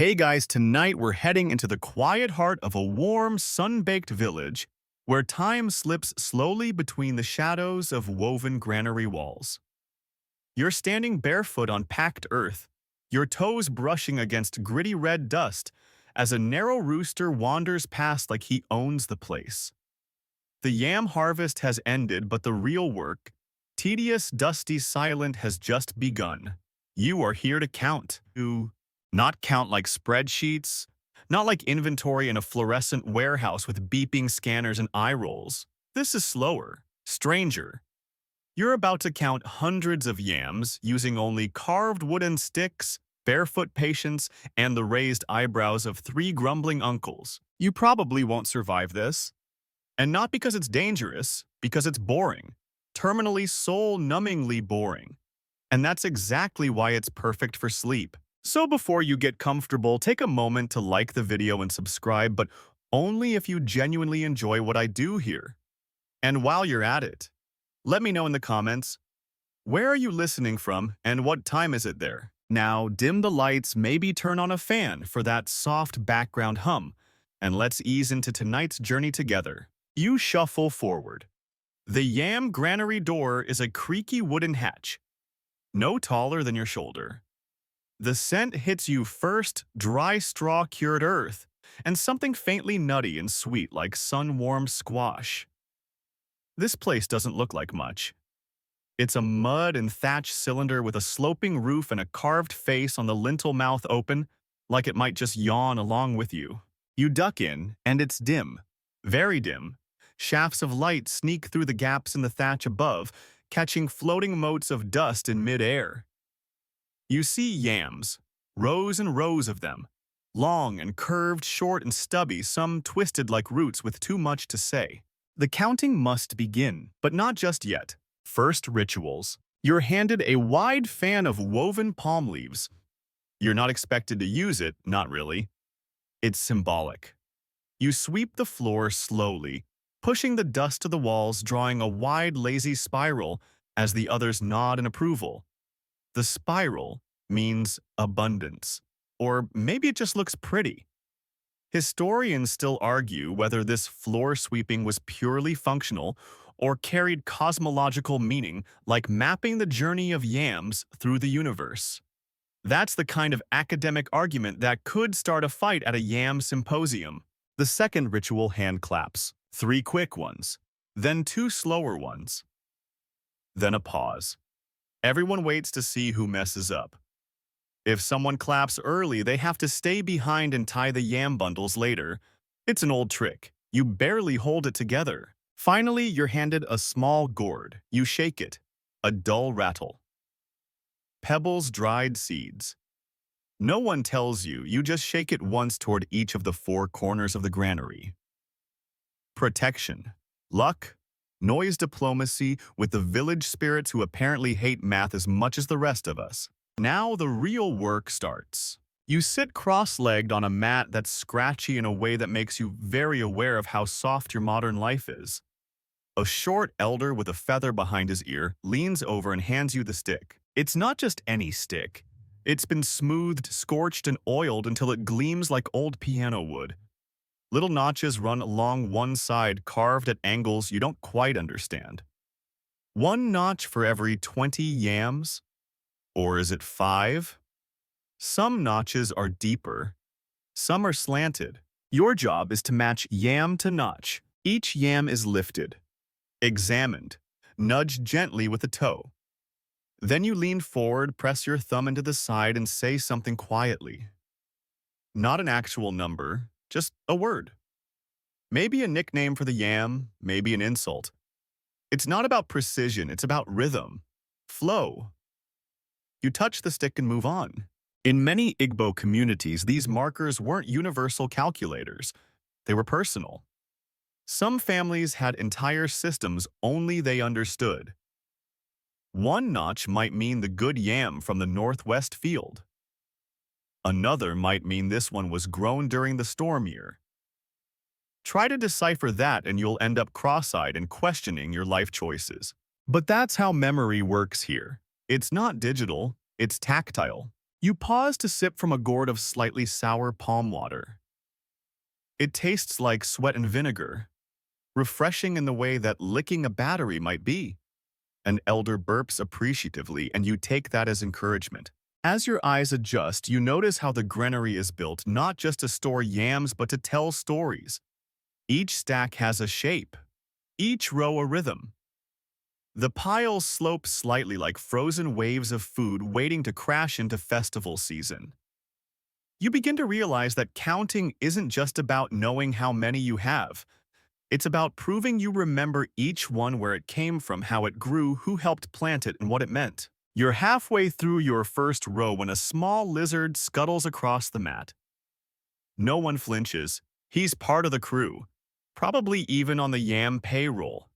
Hey guys, tonight we're heading into the quiet heart of a warm, sun-baked village where time slips slowly between the shadows of woven granary walls. You're standing barefoot on packed earth, your toes brushing against gritty red dust as a narrow rooster wanders past like he owns the place. The yam harvest has ended, but the real work, tedious, dusty, silent, has just begun. You are here to count. To not count like spreadsheets, not like inventory in a fluorescent warehouse with beeping scanners and eye rolls. This is slower, stranger. You're about to count hundreds of yams using only carved wooden sticks, barefoot patience, and the raised eyebrows of three grumbling uncles. You probably won't survive this. And not because it's dangerous, because it's boring. Terminally soul-numbingly boring. And that's exactly why it's perfect for sleep. So before you get comfortable, take a moment to like the video and subscribe, but only if you genuinely enjoy what I do here. And while you're at it, let me know in the comments, where are you listening from and what time is it there? Now dim the lights, maybe turn on a fan for that soft background hum, and let's ease into tonight's journey together. You shuffle forward. The yam granary door is a creaky wooden hatch, no taller than your shoulder. The scent hits you first, dry straw-cured earth, and something faintly nutty and sweet like sun-warmed squash. This place doesn't look like much. It's a mud and thatch cylinder with a sloping roof and a carved face on the lintel, mouth open, like it might just yawn along with you. You duck in, and it's dim, very dim. Shafts of light sneak through the gaps in the thatch above, catching floating motes of dust in mid-air. You see yams, rows and rows of them, long and curved, short and stubby, some twisted like roots with too much to say. The counting must begin, but not just yet. First, rituals. You're handed a wide fan of woven palm leaves. You're not expected to use it, not really. It's symbolic. You sweep the floor slowly, pushing the dust to the walls, drawing a wide, lazy spiral as the others nod in approval. The spiral means abundance, or maybe it just looks pretty. Historians still argue whether this floor sweeping was purely functional or carried cosmological meaning, like mapping the journey of yams through the universe. That's the kind of academic argument that could start a fight at a yam symposium. The second ritual, hand claps. 3 quick ones, then 2 slower ones. Then a pause. Everyone waits to see who messes up. If someone claps early, they have to stay behind and tie the yam bundles later. It's an old trick. You barely hold it together. Finally, you're handed a small gourd. You shake it. A dull rattle. Pebbles, dried seeds. No one tells you. You just shake it once toward each of the 4 corners of the granary. Protection. Luck. Noise diplomacy with the village spirits who apparently hate math as much as the rest of us. Now the real work starts. You sit cross-legged on a mat that's scratchy in a way that makes you very aware of how soft your modern life is. A short elder with a feather behind his ear leans over and hands you the stick. It's not just any stick. It's been smoothed, scorched, and oiled until it gleams like old piano wood. Little notches run along one side, carved at angles you don't quite understand. 1 notch for every 20 yams? Or is it 5? Some notches are deeper. Some are slanted. Your job is to match yam to notch. Each yam is lifted, examined, nudged gently with a toe. Then you lean forward, press your thumb into the side, and say something quietly. Not an actual number. Just a word. Maybe a nickname for the yam, maybe an insult. It's not about precision, it's about rhythm, flow. You touch the stick and move on. In many Igbo communities, these markers weren't universal calculators. They were personal. Some families had entire systems only they understood. 1 notch might mean the good yam from the northwest field. Another might mean this one was grown during the storm year. Try to decipher that and you'll end up cross-eyed and questioning your life choices. But that's how memory works here. It's not digital, it's tactile. You pause to sip from a gourd of slightly sour palm water. It tastes like sweat and vinegar, refreshing in the way that licking a battery might be. An elder burps appreciatively, and you take that as encouragement. As your eyes adjust, you notice how the granary is built not just to store yams but to tell stories. Each stack has a shape, each row a rhythm. The piles slope slightly like frozen waves of food waiting to crash into festival season. You begin to realize that counting isn't just about knowing how many you have. It's about proving you remember each one, where it came from, how it grew, who helped plant it, and what it meant. You're halfway through your first row when a small lizard scuttles across the mat. No one flinches. He's part of the crew, probably even on the yam payroll.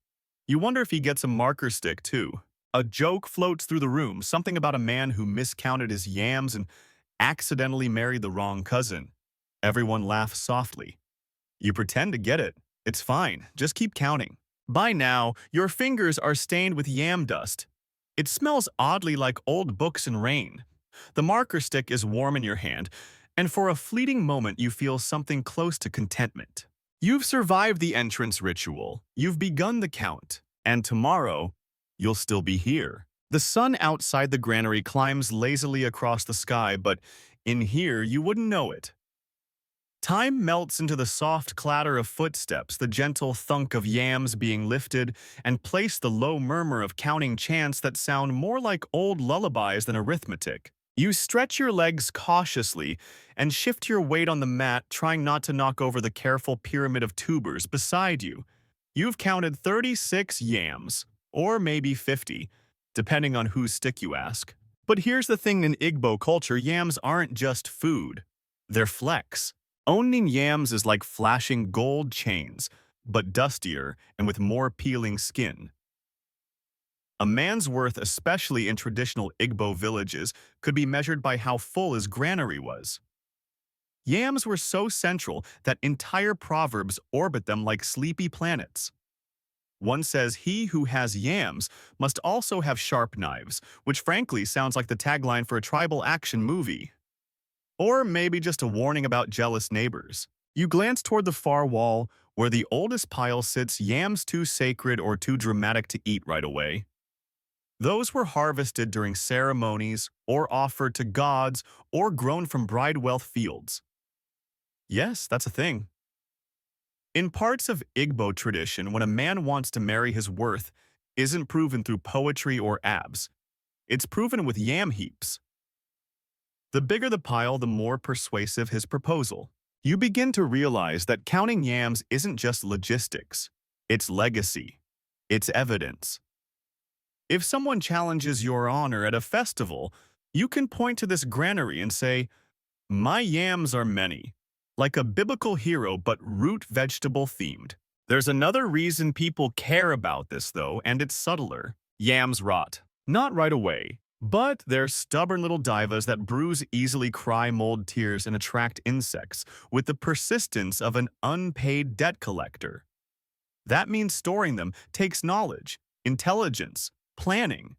You wonder if he gets a marker stick too. A joke floats through the room, something about a man who miscounted his yams and accidentally married the wrong cousin. Everyone laughs softly. You pretend to get it. It's fine, just keep counting. By now, your fingers are stained with yam dust. It smells oddly like old books and rain. The marker stick is warm in your hand, and for a fleeting moment you feel something close to contentment. You've survived the entrance ritual, you've begun the count, and tomorrow, you'll still be here. The sun outside the granary climbs lazily across the sky, but in here you wouldn't know it. Time melts into the soft clatter of footsteps, the gentle thunk of yams being lifted, and place the low murmur of counting chants that sound more like old lullabies than arithmetic. You stretch your legs cautiously and shift your weight on the mat, trying not to knock over the careful pyramid of tubers beside you. You've counted 36 yams, or maybe 50, depending on whose stick you ask. But here's the thing: in Igbo culture, yams aren't just food. They're flex. Owning yams is like flashing gold chains, but dustier and with more peeling skin. A man's worth, especially in traditional Igbo villages, could be measured by how full his granary was. Yams were so central that entire proverbs orbit them like sleepy planets. One says, "He who has yams must also have sharp knives," which frankly sounds like the tagline for a tribal action movie. Or maybe just a warning about jealous neighbors. You glance toward the far wall, where the oldest pile sits, yams too sacred or too dramatic to eat right away. Those were harvested during ceremonies, or offered to gods, or grown from bride wealth fields. Yes, that's a thing. In parts of Igbo tradition, when a man wants to marry, his worth isn't proven through poetry or abs. It's proven with yam heaps. The bigger the pile, the more persuasive his proposal. You begin to realize that counting yams isn't just logistics. It's legacy. It's evidence. If someone challenges your honor at a festival, you can point to this granary and say, "My yams are many," like a biblical hero but root vegetable themed. There's another reason people care about this though, and it's subtler. Yams rot. Not right away. But they're stubborn little divas that bruise easily, cry mold tears, and attract insects with the persistence of an unpaid debt collector. That means storing them takes knowledge, intelligence, planning.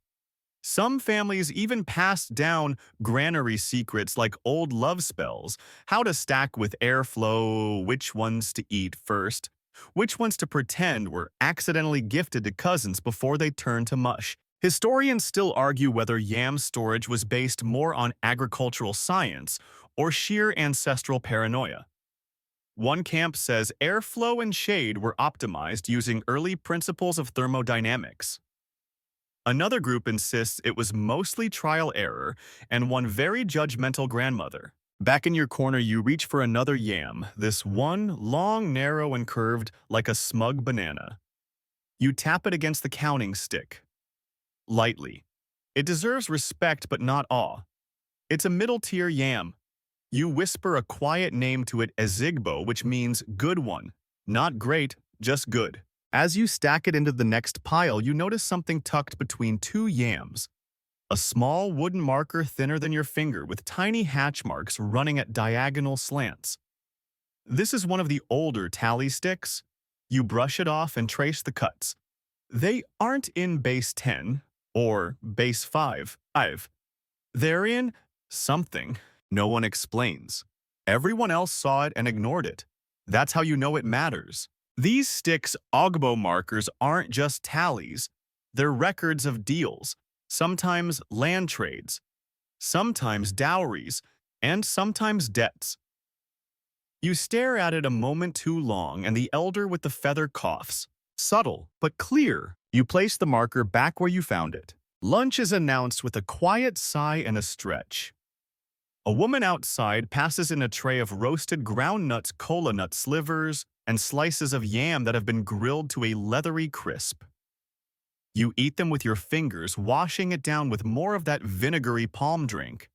Some families even pass down granary secrets like old love spells, how to stack with airflow, which ones to eat first, which ones to pretend were accidentally gifted to cousins before they turn to mush. Historians still argue whether yam storage was based more on agricultural science or sheer ancestral paranoia. One camp says airflow and shade were optimized using early principles of thermodynamics. Another group insists it was mostly trial error, and one very judgmental grandmother. Back in your corner, you reach for another yam, this one long, narrow, and curved like a smug banana. You tap it against the counting stick. Lightly. It deserves respect but not awe. It's a middle-tier yam. You whisper a quiet name to it as Igbo, which means good one. Not great, just good. As you stack it into the next pile, you notice something tucked between two yams. A small wooden marker thinner than your finger with tiny hatch marks running at diagonal slants. This is one of the older tally sticks. You brush it off and trace the cuts. They aren't in base 10 or base 5. They're in Something no one explains. Everyone else saw it and ignored it. That's how you know it matters. These sticks' Ogbo markers aren't just tallies. They're records of deals, sometimes land trades, sometimes dowries, and sometimes debts. You stare at it a moment too long and the elder with the feather coughs. Subtle, but clear. You place the marker back where you found it. Lunch is announced with a quiet sigh and a stretch. A woman outside passes in a tray of roasted ground nuts, cola nut slivers, and slices of yam that have been grilled to a leathery crisp. You eat them with your fingers, washing it down with more of that vinegary palm drink.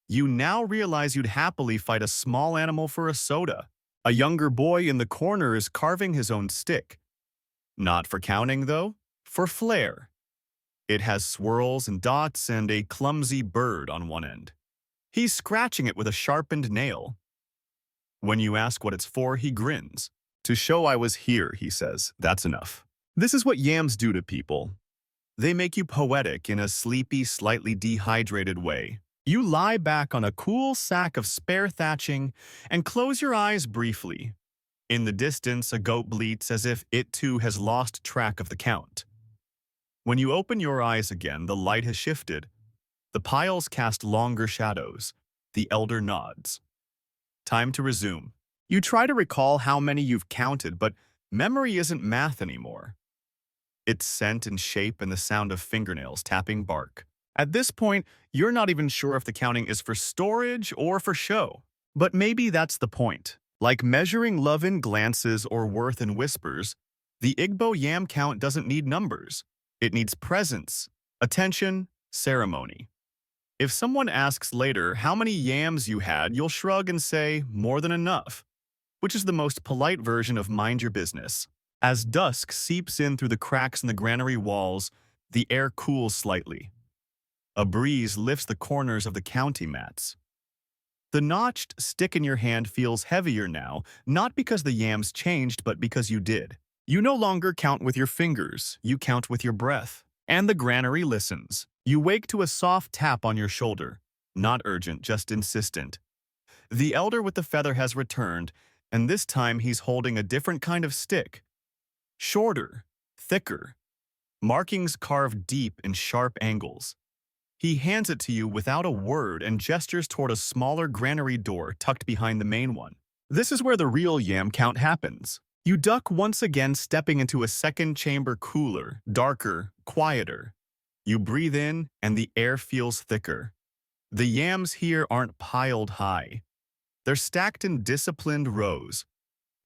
You now realize you'd happily fight a small animal for a soda. A younger boy in the corner is carving his own stick. Not for counting, though, for flair. It has swirls and dots and a clumsy bird on one end. He's scratching it with a sharpened nail. When you ask what it's for, he grins. To show I was here, he says. That's enough. This is what yams do to people. They make you poetic in a sleepy, slightly dehydrated way. You lie back on a cool sack of spare thatching and close your eyes briefly. In the distance, a goat bleats as if it too has lost track of the count. When you open your eyes again, the light has shifted. The piles cast longer shadows. The elder nods. Time to resume. You try to recall how many you've counted, but memory isn't math anymore. It's scent and shape and the sound of fingernails tapping bark. At this point, you're not even sure if the counting is for storage or for show. But maybe that's the point. Like measuring love in glances or worth in whispers, the Igbo yam count doesn't need numbers. It needs presence, attention, ceremony. If someone asks later how many yams you had, you'll shrug and say, more than enough, which is the most polite version of mind your business. As dusk seeps in through the cracks in the granary walls, the air cools slightly. A breeze lifts the corners of the county mats. The notched stick in your hand feels heavier now, not because the yams changed, but because you did. You no longer count with your fingers, you count with your breath. And the granary listens. You wake to a soft tap on your shoulder. Not urgent, just insistent. The elder with the feather has returned, and this time he's holding a different kind of stick. Shorter, thicker, markings carved deep in sharp angles. He hands it to you without a word and gestures toward a smaller granary door tucked behind the main one. This is where the real yam count happens. You duck once again, stepping into a second chamber, cooler, darker, quieter. You breathe in, and the air feels thicker. The yams here aren't piled high. They're stacked in disciplined rows.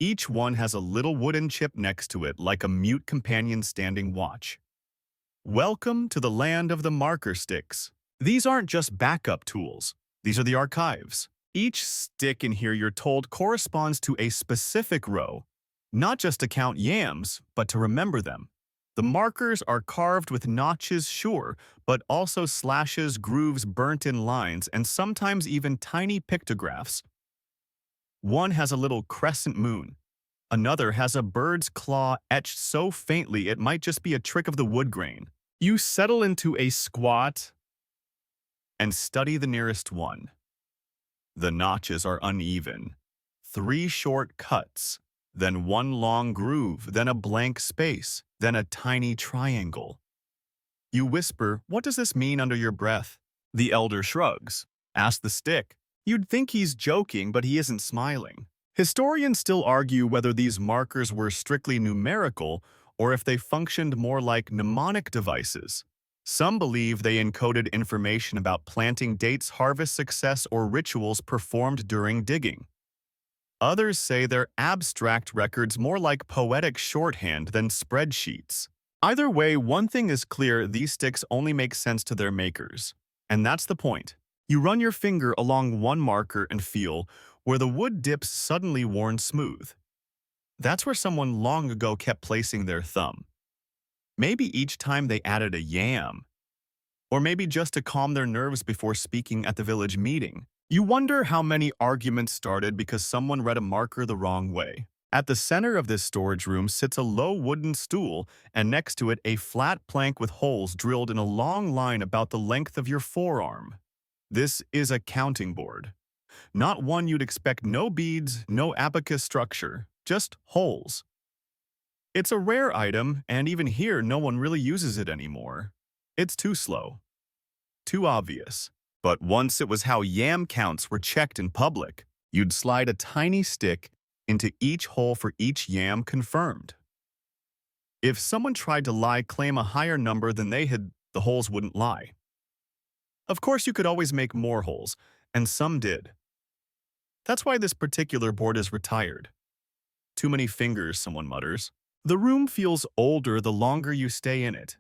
Each one has a little wooden chip next to it, like a mute companion standing watch. Welcome to the land of the marker sticks. These aren't just backup tools. These are the archives. Each stick in here, you're told, corresponds to a specific row, not just to count yams, but to remember them. The markers are carved with notches, sure, but also slashes, grooves, burnt in lines, and sometimes even tiny pictographs. One has a little crescent moon. Another has a bird's claw etched so faintly it might just be a trick of the wood grain. You settle into a squat and study the nearest one. The notches are uneven. 3 short cuts, then one long groove, then a blank space, then a tiny triangle. You whisper, "What does this mean?" under your breath. The elder shrugs. Ask the stick. You'd think he's joking, but he isn't smiling. Historians still argue whether these markers were strictly numerical or if they functioned more like mnemonic devices. Some believe they encoded information about planting dates, harvest success, or rituals performed during digging. Others say they're abstract records, more like poetic shorthand than spreadsheets. Either way, one thing is clear: these sticks only make sense to their makers. And that's the point. You run your finger along one marker and feel where the wood dips, suddenly worn smooth. That's where someone long ago kept placing their thumb. Maybe each time they added a yam, or maybe just to calm their nerves before speaking at the village meeting. You wonder how many arguments started because someone read a marker the wrong way. At the center of this storage room sits a low wooden stool, and next to it a flat plank with holes drilled in a long line about the length of your forearm. This is a counting board. Not one you'd expect, no beads, no abacus structure, just holes. It's a rare item, and even here no one really uses it anymore. It's too slow, too obvious. But once it was how yam counts were checked in public. You'd slide a tiny stick into each hole for each yam confirmed. If someone tried to claim a higher number than they had, the holes wouldn't lie. Of course, you could always make more holes, and some did. That's why this particular board is retired. Too many fingers, someone mutters. The room feels older the longer you stay in it.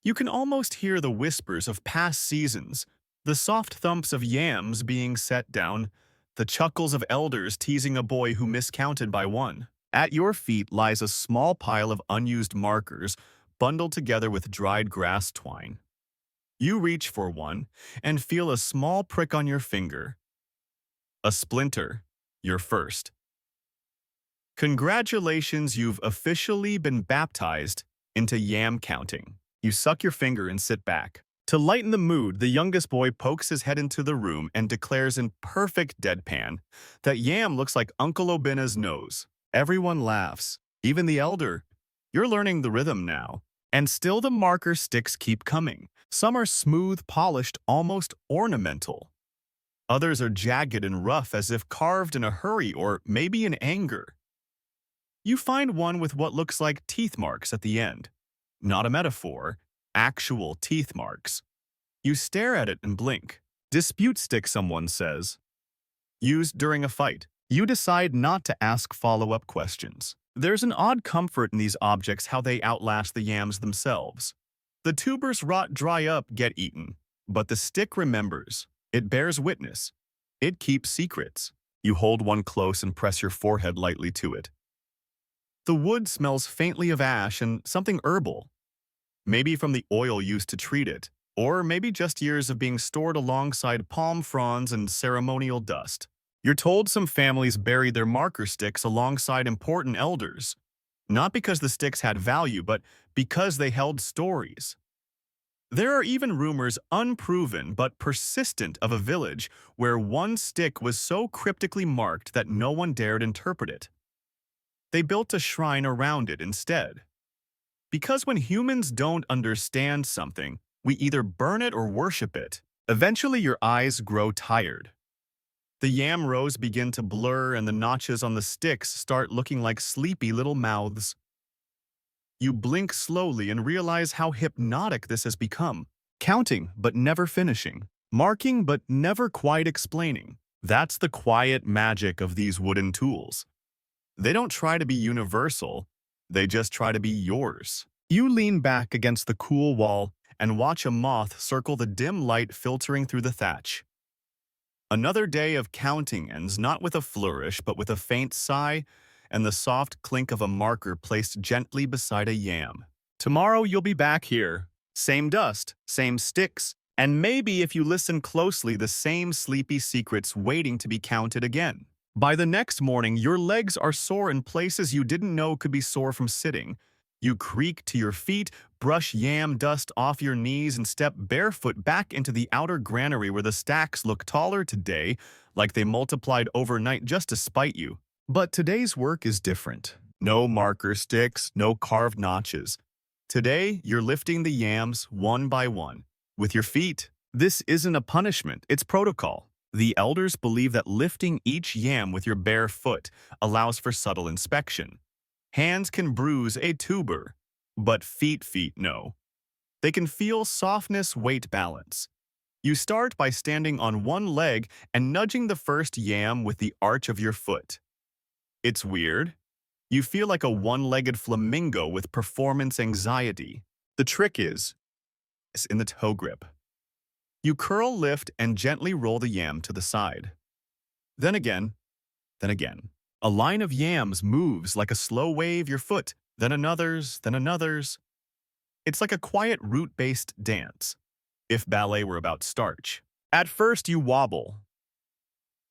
You can almost hear the whispers of past seasons, the soft thumps of yams being set down, the chuckles of elders teasing a boy who miscounted by one. At your feet lies a small pile of unused markers bundled together with dried grass twine. You reach for one and feel a small prick on your finger. A splinter, your first. Congratulations, you've officially been baptized into yam counting. You suck your finger and sit back. To lighten the mood, the youngest boy pokes his head into the room and declares in perfect deadpan that yam looks like Uncle Obina's nose. Everyone laughs, even the elder. You're learning the rhythm now. And still the marker sticks keep coming. Some are smooth, polished, almost ornamental. Others are jagged and rough as if carved in a hurry or maybe in anger. You find one with what looks like teeth marks at the end. Not a metaphor, actual teeth marks. You stare at it and blink. Dispute stick, someone says. Used during a fight. You decide not to ask follow-up questions. There's an odd comfort in these objects, how they outlast the yams themselves. The tubers rot, dry up, get eaten. But the stick remembers. It bears witness. It keeps secrets. You hold one close and press your forehead lightly to it. The wood smells faintly of ash and something herbal. Maybe from the oil used to treat it, or maybe just years of being stored alongside palm fronds and ceremonial dust. You're told some families buried their marker sticks alongside important elders, not because the sticks had value, but because they held stories. There are even rumors, unproven but persistent, of a village where one stick was so cryptically marked that no one dared interpret it. They built a shrine around it instead. Because when humans don't understand something, we either burn it or worship it. Eventually your eyes grow tired. The yam rows begin to blur and the notches on the sticks start looking like sleepy little mouths. You blink slowly and realize how hypnotic this has become. Counting but never finishing. Marking but never quite explaining. That's the quiet magic of these wooden tools. They don't try to be universal, they just try to be yours. You lean back against the cool wall and watch a moth circle the dim light filtering through the thatch. Another day of counting ends not with a flourish but with a faint sigh and the soft clink of a marker placed gently beside a yam. Tomorrow you'll be back here. Same dust, same sticks, and maybe if you listen closely, the same sleepy secrets waiting to be counted again. By the next morning, your legs are sore in places you didn't know could be sore from sitting. You creak to your feet, brush yam dust off your knees, and step barefoot back into the outer granary where the stacks look taller today, like they multiplied overnight just to spite you. But today's work is different. No marker sticks, no carved notches. Today, you're lifting the yams one by one, with your feet. This isn't a punishment, it's protocol. The elders believe that lifting each yam with your bare foot allows for subtle inspection. Hands can bruise a tuber, but feet no. They can feel softness, weight balance. You start by standing on one leg and nudging the first yam with the arch of your foot. It's weird. You feel like a one-legged flamingo with performance anxiety. The trick is in the toe grip. You curl, lift, and gently roll the yam to the side. Then again. A line of yams moves like a slow wave your foot, then another's. It's like a quiet root-based dance, if ballet were about starch. At first you wobble.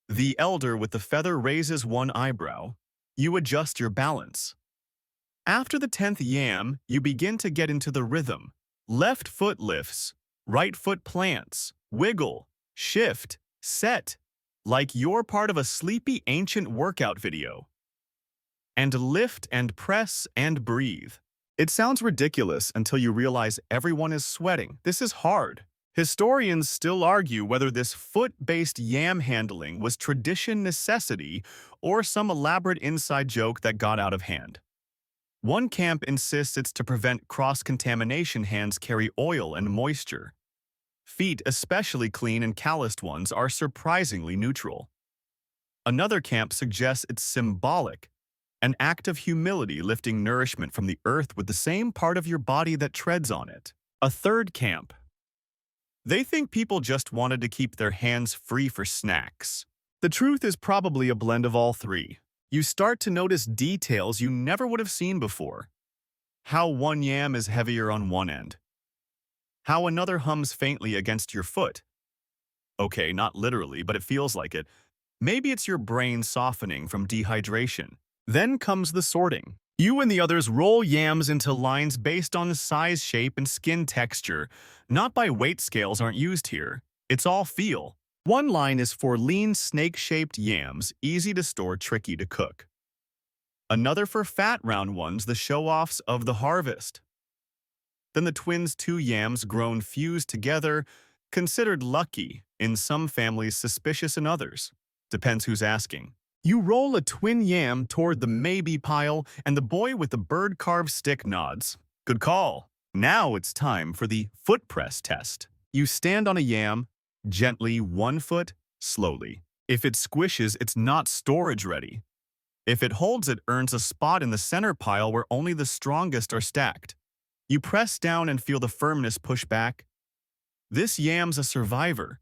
The elder with the feather raises one eyebrow. You adjust your balance. After the 10th yam, you begin to get into the rhythm. Left foot lifts, right foot plants, wiggle, shift, set, like you're part of a sleepy ancient workout video. And lift and press and breathe. It sounds ridiculous until you realize everyone is sweating. This is hard. Historians still argue whether this foot-based yam handling was tradition necessity or some elaborate inside joke that got out of hand. One camp insists it's to prevent cross-contamination. Hands carry oil and moisture. Feet, especially clean and calloused ones, are surprisingly neutral. Another camp suggests it's symbolic, an act of humility lifting nourishment from the earth with the same part of your body that treads on it. A third camp. They think people just wanted to keep their hands free for snacks. The truth is probably a blend of all three. You start to notice details you never would have seen before. How one yam is heavier on one end. How another hums faintly against your foot. Okay, not literally, but it feels like it. Maybe it's your brain softening from dehydration. Then comes the sorting. You and the others roll yams into lines based on size, shape, and skin texture. Not by weight, scales aren't used here. It's all feel. One line is for lean, snake-shaped yams, easy to store, tricky to cook. Another for fat, round ones, the show-offs of the harvest. Then the twins, two yams grown fused together, considered lucky, in some families suspicious in others. Depends who's asking. You roll a twin yam toward the maybe pile, and the boy with the bird-carved stick nods. Good call. Now it's time for the foot press test. You stand on a yam, gently 1 foot, slowly. If it squishes, it's not storage ready. If it holds, it earns a spot in the center pile where only the strongest are stacked. You press down and feel the firmness push back. This yam's a survivor.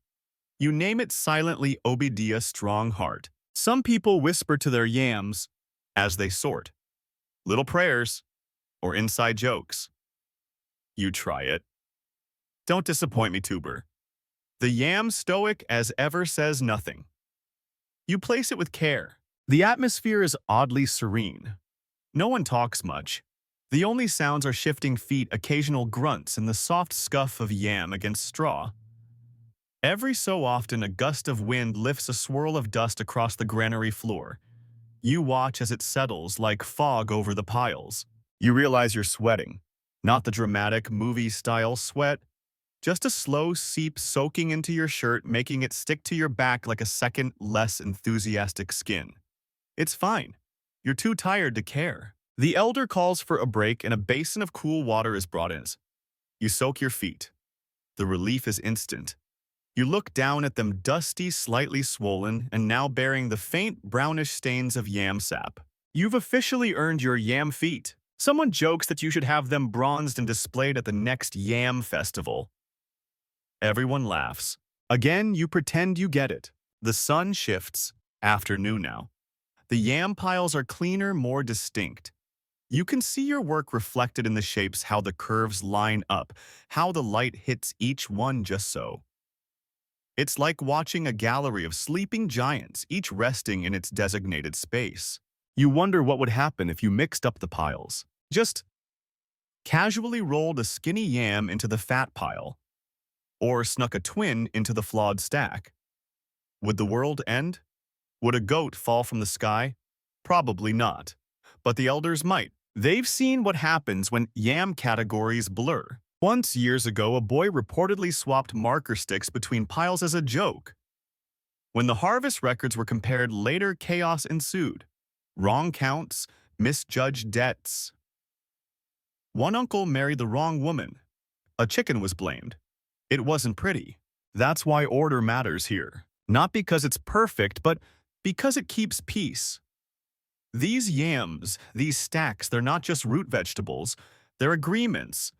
You name it silently Obadiah Strong Heart. Some people whisper to their yams as they sort. Little prayers or inside jokes. You try it. Don't disappoint me, tuber. The yam, stoic as ever, says nothing. You place it with care. The atmosphere is oddly serene. No one talks much. The only sounds are shifting feet, occasional grunts, and the soft scuff of yam against straw. Every so often, a gust of wind lifts a swirl of dust across the granary floor. You watch as it settles like fog over the piles. You realize you're sweating. Not the dramatic, movie-style sweat, just a slow seep soaking into your shirt, making it stick to your back like a second, less enthusiastic skin. It's fine. You're too tired to care. The elder calls for a break and a basin of cool water is brought in. You soak your feet. The relief is instant. You look down at them, dusty, slightly swollen, and now bearing the faint brownish stains of yam sap. You've officially earned your yam feet. Someone jokes that you should have them bronzed and displayed at the next yam festival. Everyone laughs. Again, you pretend you get it. The sun shifts. Afternoon now. The yam piles are cleaner, more distinct. You can see your work reflected in the shapes, how the curves line up, how the light hits each one just so. It's like watching a gallery of sleeping giants, each resting in its designated space. You wonder what would happen if you mixed up the piles. Just casually rolled a skinny yam into the fat pile, or snuck a twin into the flawed stack. Would the world end? Would a goat fall from the sky? Probably not. But the elders might. They've seen what happens when yam categories blur. Once, years ago, a boy reportedly swapped marker sticks between piles as a joke. When the harvest records were compared later, chaos ensued. Wrong counts, misjudged debts. One uncle married the wrong woman. A chicken was blamed. It wasn't pretty. That's why order matters here. Not because it's perfect, but because it keeps peace. These yams, these stacks, they're not just root vegetables. They're agreements.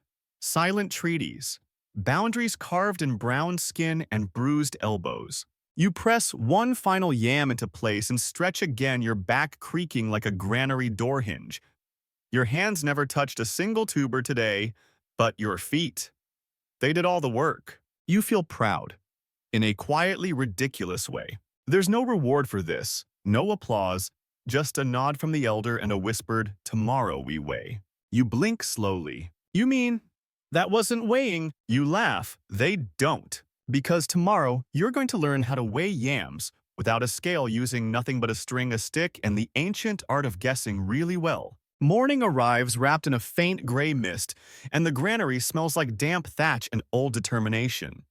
Silent treaties, boundaries carved in brown skin and bruised elbows. You press one final yam into place and stretch again, your back creaking like a granary door hinge. Your hands never touched a single tuber today, but your feet. They did all the work. You feel proud, in a quietly ridiculous way. There's no reward for this, no applause, just a nod from the elder and a whispered, "Tomorrow we weigh." You blink slowly. You mean, that wasn't weighing. You laugh. They don't. Because tomorrow, you're going to learn how to weigh yams without a scale using nothing but a string, a stick, and the ancient art of guessing really well. Morning arrives wrapped in a faint gray mist, and the granary smells like damp thatch and old determination.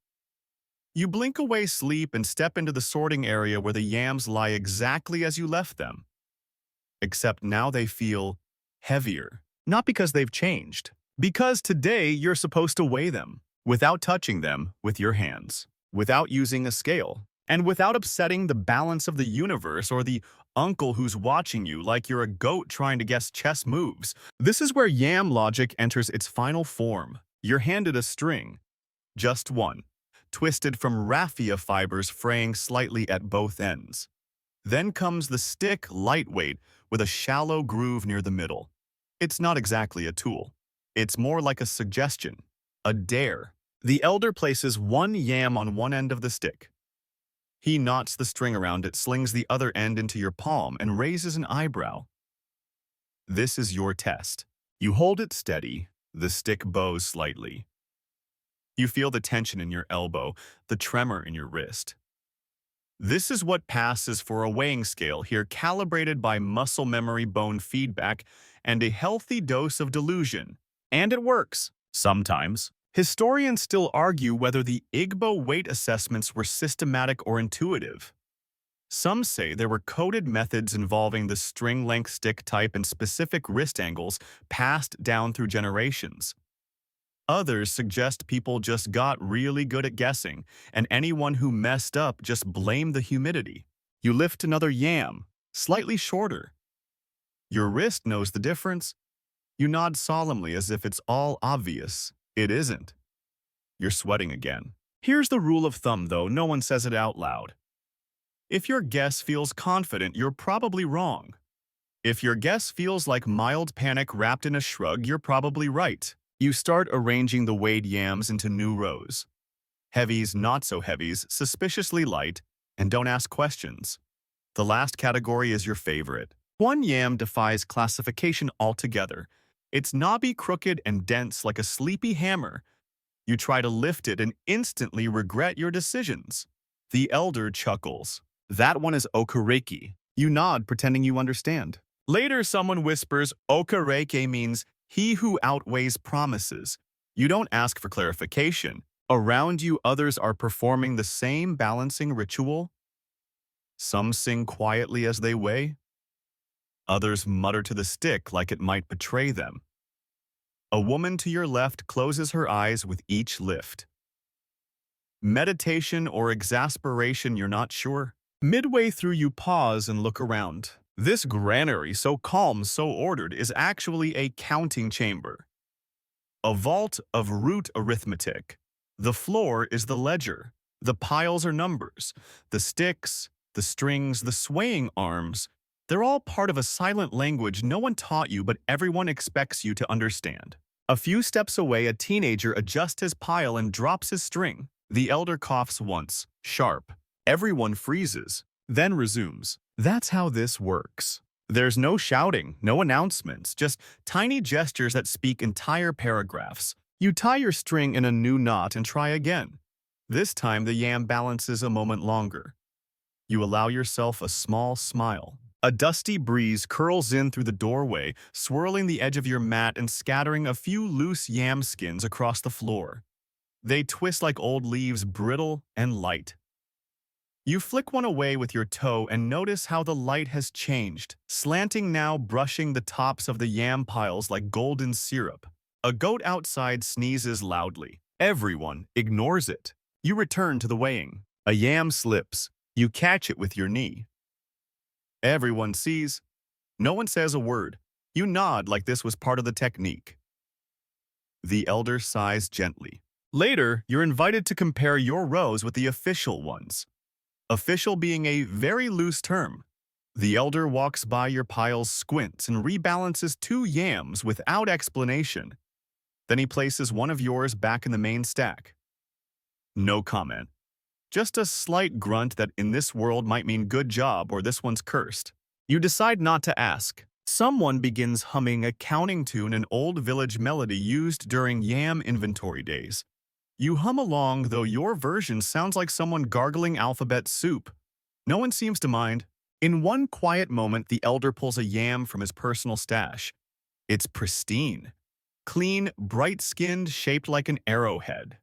You blink away sleep and step into the sorting area where the yams lie exactly as you left them. Except now they feel heavier. Not because they've changed. Because today you're supposed to weigh them, without touching them with your hands, without using a scale, and without upsetting the balance of the universe or the uncle who's watching you like you're a goat trying to guess chess moves. This is where yam logic enters its final form. You're handed a string, just one, twisted from raffia fibers fraying slightly at both ends. Then comes the stick, lightweight, with a shallow groove near the middle. It's not exactly a tool. It's more like a suggestion, a dare. The elder places one yam on one end of the stick. He knots the string around it, slings the other end into your palm, and raises an eyebrow. This is your test. You hold it steady, the stick bows slightly. You feel the tension in your elbow, the tremor in your wrist. This is what passes for a weighing scale here, calibrated by muscle memory, bone feedback, and a healthy dose of delusion. And it works. Sometimes. Historians still argue whether the Igbo weight assessments were systematic or intuitive. Some say there were coded methods involving the string length, stick type, and specific wrist angles passed down through generations. Others suggest people just got really good at guessing, and anyone who messed up just blamed the humidity. You lift another yam, slightly shorter. Your wrist knows the difference. You nod solemnly as if it's all obvious. It isn't. You're sweating again. Here's the rule of thumb, though no one says it out loud. If your guess feels confident, you're probably wrong. If your guess feels like mild panic wrapped in a shrug, you're probably right. You start arranging the weighed yams into new rows. Heavies, not so heavies, suspiciously light, and don't ask questions. The last category is your favorite. One yam defies classification altogether. It's knobby, crooked, and dense like a sleepy hammer. You try to lift it and instantly regret your decisions. The elder chuckles. That one is okareke. You nod, pretending you understand. Later, someone whispers, okareke means he who outweighs promises. You don't ask for clarification. Around you, others are performing the same balancing ritual. Some sing quietly as they weigh. Others mutter to the stick like it might betray them. A woman to your left closes her eyes with each lift. Meditation or exasperation, you're not sure. Midway through, you pause and look around. This granary, so calm, so ordered, is actually a counting chamber. A vault of root arithmetic. The floor is the ledger. The piles are numbers. The sticks, the strings, the swaying arms, they're all part of a silent language no one taught you, but everyone expects you to understand. A few steps away, a teenager adjusts his pile and drops his string. The elder coughs once, sharp. Everyone freezes, then resumes. That's how this works. There's no shouting, no announcements, just tiny gestures that speak entire paragraphs. You tie your string in a new knot and try again. This time, the yam balances a moment longer. You allow yourself a small smile. A dusty breeze curls in through the doorway, swirling the edge of your mat and scattering a few loose yam skins across the floor. They twist like old leaves, brittle and light. You flick one away with your toe and notice how the light has changed, slanting now, brushing the tops of the yam piles like golden syrup. A goat outside sneezes loudly. Everyone ignores it. You return to the weighing. A yam slips. You catch it with your knee. Everyone sees. No one says a word. You nod like this was part of the technique. The elder sighs gently. Later, you're invited to compare your rows with the official ones. Official being a very loose term. The elder walks by your piles, squints, and rebalances 2 yams without explanation. Then he places one of yours back in the main stack. No comment. Just a slight grunt that in this world might mean good job or this one's cursed. You decide not to ask. Someone begins humming a counting tune, an old village melody used during yam inventory days. You hum along, though your version sounds like someone gargling alphabet soup. No one seems to mind. In one quiet moment, the elder pulls a yam from his personal stash. It's pristine, clean, bright-skinned, shaped like an arrowhead.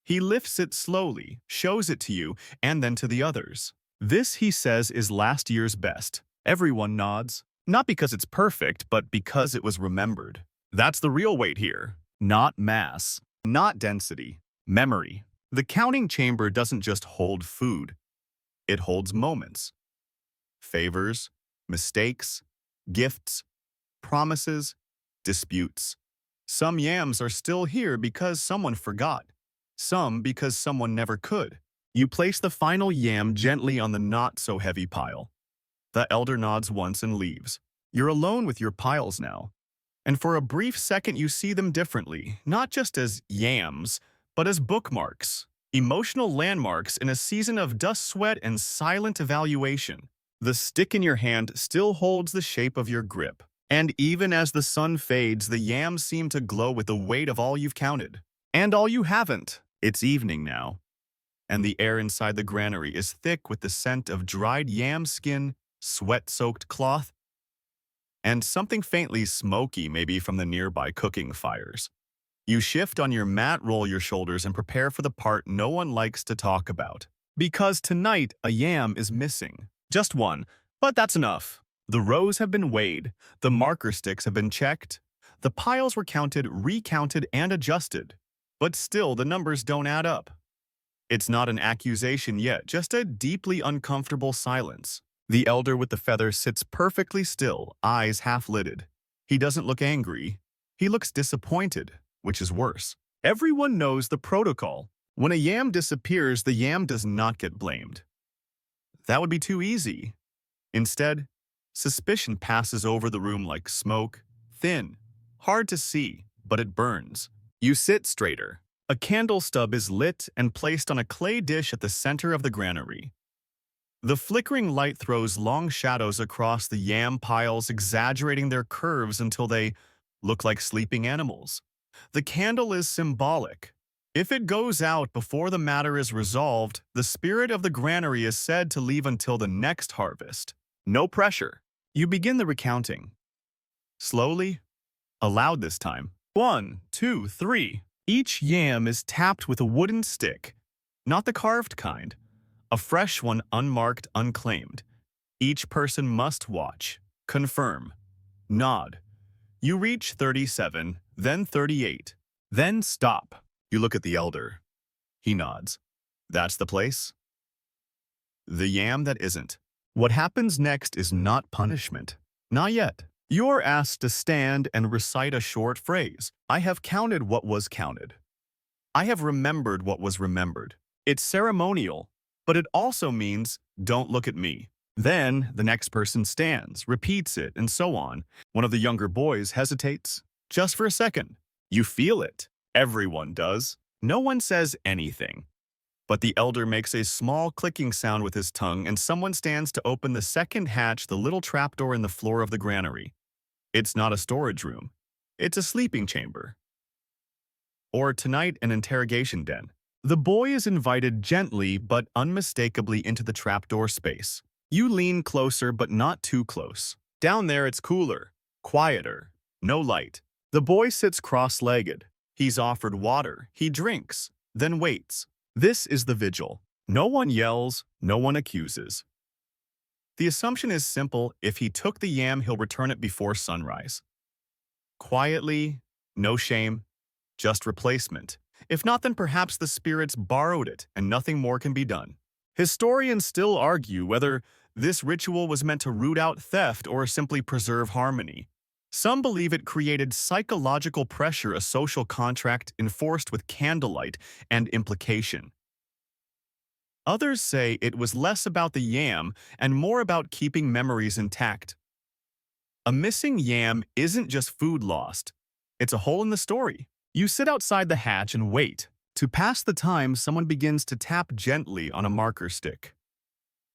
He lifts it slowly, shows it to you, and then to the others. This, he says, is last year's best. Everyone nods. Not because it's perfect, but because it was remembered. That's the real weight here. Not mass, not density, memory. The counting chamber doesn't just hold food. It holds moments. Favors, mistakes, gifts, promises, disputes. Some yams are still here because someone forgot. Some because someone never could. You place the final yam gently on the not-so-heavy pile. The elder nods once and leaves. You're alone with your piles now. And for a brief second you see them differently, not just as yams, but as bookmarks, emotional landmarks in a season of dust, sweat, and silent evaluation. The stick in your hand still holds the shape of your grip. And even as the sun fades, the yams seem to glow with the weight of all you've counted. And all you haven't. It's evening now, and the air inside the granary is thick with the scent of dried yam skin, sweat-soaked cloth, and something faintly smoky maybe from the nearby cooking fires. You shift on your mat, roll your shoulders, and prepare for the part no one likes to talk about. Because tonight, a yam is missing. Just one, but that's enough. The rows have been weighed, the marker sticks have been checked, the piles were counted, recounted, and adjusted. But still, the numbers don't add up. It's not an accusation yet, just a deeply uncomfortable silence. The elder with the feather sits perfectly still, eyes half-lidded. He doesn't look angry. He looks disappointed, which is worse. Everyone knows the protocol. When a yam disappears, the yam does not get blamed. That would be too easy. Instead, suspicion passes over the room like smoke, thin, hard to see, but it burns. You sit straighter. A candle stub is lit and placed on a clay dish at the center of the granary. The flickering light throws long shadows across the yam piles, exaggerating their curves until they look like sleeping animals. The candle is symbolic. If it goes out before the matter is resolved, the spirit of the granary is said to leave until the next harvest. No pressure. You begin the recounting. Slowly, aloud this time. 1, 2, 3. Each yam is tapped with a wooden stick, not the carved kind, a fresh one, unmarked, unclaimed. Each person must watch, confirm, nod. You reach 37, then 38, then stop. You look at the elder. He nods. That's the place? The yam that isn't. What happens next is not punishment. Not yet. You're asked to stand and recite a short phrase. I have counted what was counted. I have remembered what was remembered. It's ceremonial, but it also means, don't look at me. Then the next person stands, repeats it, and so on. One of the younger boys hesitates. Just for a second. You feel it. Everyone does. No one says anything. But the elder makes a small clicking sound with his tongue, and someone stands to open the second hatch, the little trapdoor in the floor of the granary. It's not a storage room. It's a sleeping chamber. Or tonight, an interrogation den. The boy is invited gently but unmistakably into the trapdoor space. You lean closer but not too close. Down there it's cooler, quieter, no light. The boy sits cross-legged. He's offered water. He drinks, then waits. This is the vigil. No one yells, no one accuses. The assumption is simple. If he took the yam, he'll return it before sunrise. Quietly, no shame, just replacement. If not, then perhaps the spirits borrowed it and nothing more can be done. Historians still argue whether this ritual was meant to root out theft or simply preserve harmony. Some believe it created psychological pressure, a social contract enforced with candlelight and implication. Others say it was less about the yam and more about keeping memories intact. A missing yam isn't just food lost. It's a hole in the story. You sit outside the hatch and wait. To pass the time, someone begins to tap gently on a marker stick.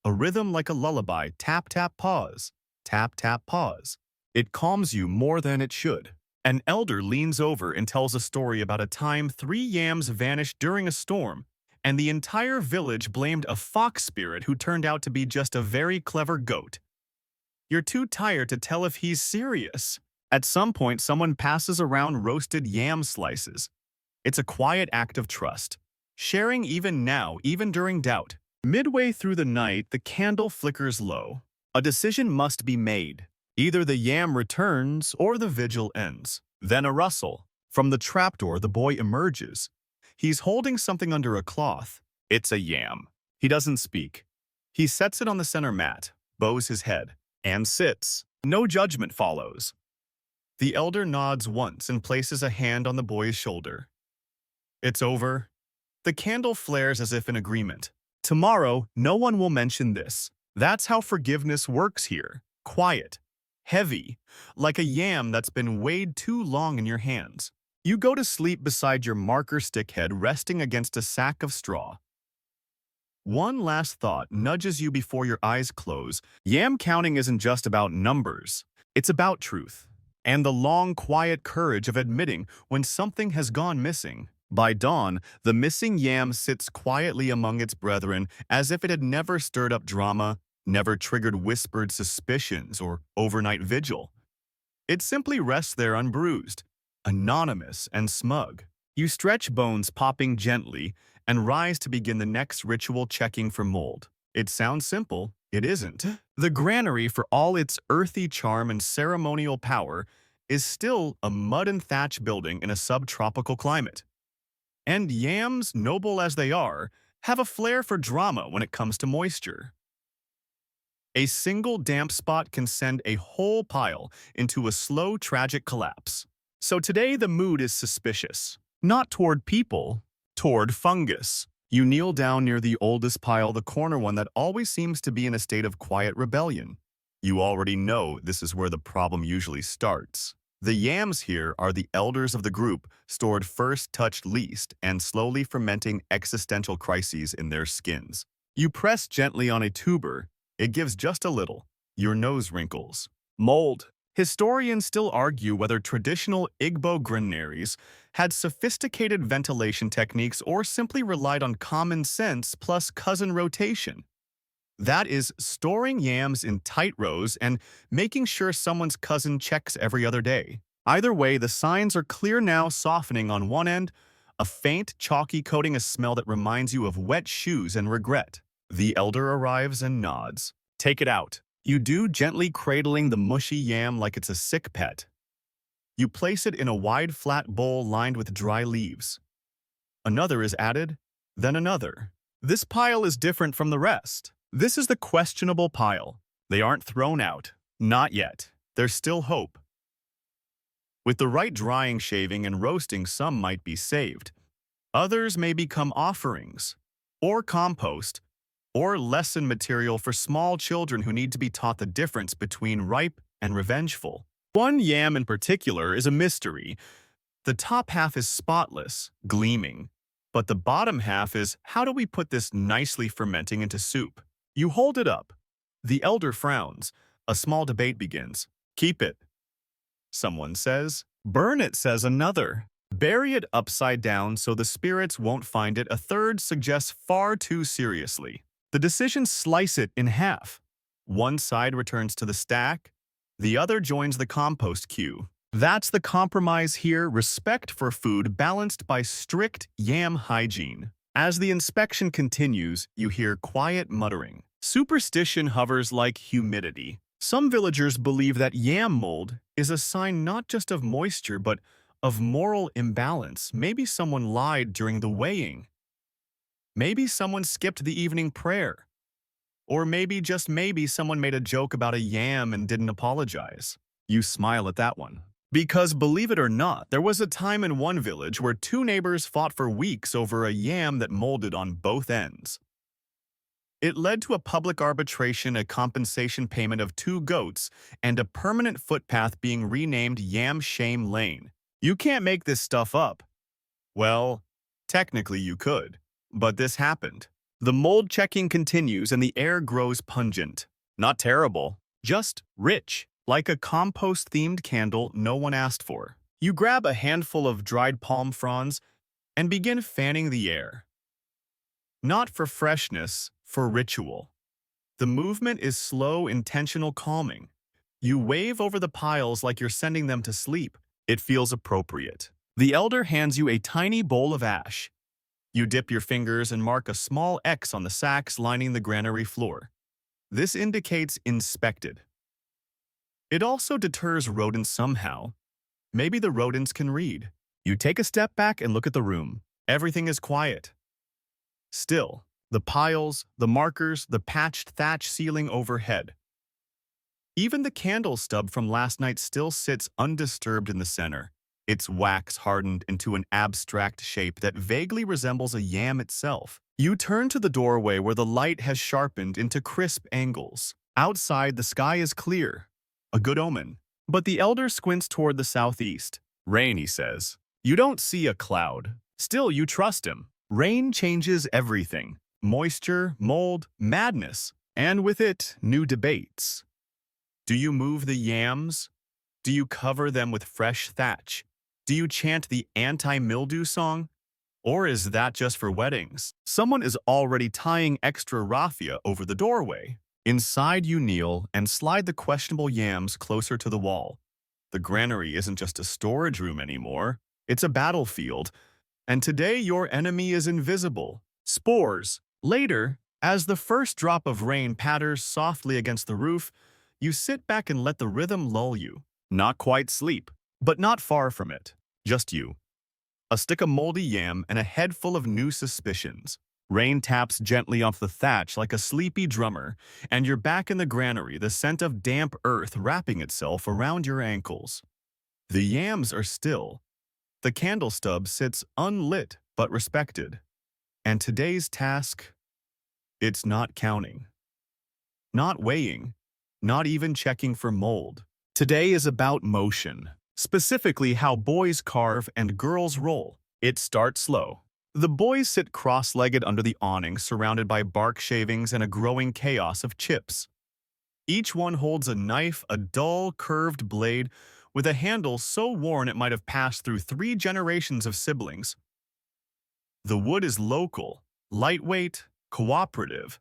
A rhythm like a lullaby, tap, tap, pause, tap, tap, pause. It calms you more than it should. An elder leans over and tells a story about a time 3 yams vanished during a storm, and the entire village blamed a fox spirit who turned out to be just a very clever goat. You're too tired to tell if he's serious. At some point, someone passes around roasted yam slices. It's a quiet act of trust, sharing even now, even during doubt. Midway through the night, the candle flickers low. A decision must be made. Either the yam returns or the vigil ends. Then a rustle. From the trapdoor, the boy emerges. He's holding something under a cloth. It's a yam. He doesn't speak. He sets it on the center mat, bows his head, and sits. No judgment follows. The elder nods once and places a hand on the boy's shoulder. It's over. The candle flares as if in agreement. Tomorrow, no one will mention this. That's how forgiveness works here. Quiet. Heavy. Like a yam that's been weighed too long in your hands. You go to sleep beside your marker stick head resting against a sack of straw. One last thought nudges you before your eyes close. Yam counting isn't just about numbers. It's about truth. And the long, quiet courage of admitting when something has gone missing. By dawn, the missing yam sits quietly among its brethren as if it had never stirred up drama, never triggered whispered suspicions or overnight vigil. It simply rests there unbruised, anonymous and smug. You stretch bones popping gently and rise to begin the next ritual checking for mold. It sounds simple, it isn't. The granary, for all its earthy charm and ceremonial power, is still a mud and thatch building in a subtropical climate. And yams, noble as they are, have a flair for drama when it comes to moisture. A single damp spot can send a whole pile into a slow, tragic collapse. So today the mood is suspicious. Not toward people, toward fungus. You kneel down near the oldest pile, the corner one that always seems to be in a state of quiet rebellion. You already know this is where the problem usually starts. The yams here are the elders of the group, stored first, touched least, and slowly fermenting existential crises in their skins. You press gently on a tuber. It gives just a little. Your nose wrinkles. Mold. Historians still argue whether traditional Igbo Granaries had sophisticated ventilation techniques or simply relied on common sense plus cousin rotation. That is, storing yams in tight rows and making sure someone's cousin checks every other day. Either way, the signs are clear now, softening on one end, a faint, chalky coating, a smell that reminds you of wet shoes and regret. The elder arrives and nods. Take it out. You do, gently cradling the mushy yam like it's a sick pet. You place it in a wide, flat bowl lined with dry leaves. Another is added, then another. This pile is different from the rest. This is the questionable pile. They aren't thrown out. Not yet. There's still hope. With the right drying, shaving, and roasting, some might be saved. Others may become offerings, or compost, or lesson material for small children who need to be taught the difference between ripe and revengeful. One yam in particular is a mystery. The top half is spotless, gleaming, but the bottom half is, how do we put this nicely fermenting into soup? You hold it up. The elder frowns. A small debate begins. Keep it, someone says. Burn it, says another. Bury it upside down so the spirits won't find it, a third suggests, far too seriously. The decision: slice it in half. One side returns to the stack, the other joins the compost queue. That's the compromise here, respect for food balanced by strict yam hygiene. As the inspection continues, you hear quiet muttering. Superstition hovers like humidity. Some villagers believe that yam mold is a sign not just of moisture but of moral imbalance. Maybe someone lied during the weighing. Maybe someone skipped the evening prayer. Or maybe, just maybe, someone made a joke about a yam and didn't apologize. You smile at that one. Because, believe it or not, there was a time in one village where two neighbors fought for weeks over a yam that molded on both ends. It led to a public arbitration, a compensation payment of 2 goats, and a permanent footpath being renamed Yam Shame Lane. You can't make this stuff up. Well, technically you could, but this happened. The mold checking continues and the air grows pungent. Not terrible, just rich, like a compost-themed candle no one asked for. You grab a handful of dried palm fronds and begin fanning the air. Not for freshness, for ritual. The movement is slow, intentional calming. You wave over the piles like you're sending them to sleep. It feels appropriate. The elder hands you a tiny bowl of ash. You dip your fingers and mark a small X on the sacks lining the granary floor. This indicates inspected. It also deters rodents somehow. Maybe the rodents can read. You take a step back and look at the room. Everything is quiet. Still, the piles, the markers, the patched thatch ceiling overhead. Even the candle stub from last night still sits undisturbed in the center, its wax hardened into an abstract shape that vaguely resembles a yam itself. You turn to the doorway where the light has sharpened into crisp angles. Outside, the sky is clear, a good omen. But the elder squints toward the southeast. Rain, he says. You don't see a cloud. Still, you trust him. Rain changes everything. Moisture, mold, madness, and with it, new debates. Do you move the yams? Do you cover them with fresh thatch? Do you chant the anti-mildew song? Or is that just for weddings? Someone is already tying extra raffia over the doorway. Inside you kneel and slide the questionable yams closer to the wall. The granary isn't just a storage room anymore. It's a battlefield. And today your enemy is invisible. Spores. Later, as the first drop of rain patters softly against the roof, you sit back and let the rhythm lull you. Not quite sleep, but not far from it. Just you. A stick of moldy yam and a head full of new suspicions. Rain taps gently off the thatch like a sleepy drummer, and you're back in the granary, the scent of damp earth wrapping itself around your ankles. The yams are still. The candle stub sits unlit but respected. And today's task? It's not counting. Not weighing. Not even checking for mold. Today is about motion. Specifically how boys carve and girls roll. It starts slow. The boys sit cross-legged under the awning, surrounded by bark shavings and a growing chaos of chips. Each one holds a knife, a dull, curved blade, with a handle so worn it might have passed through 3 generations of siblings. The wood is local, lightweight, cooperative.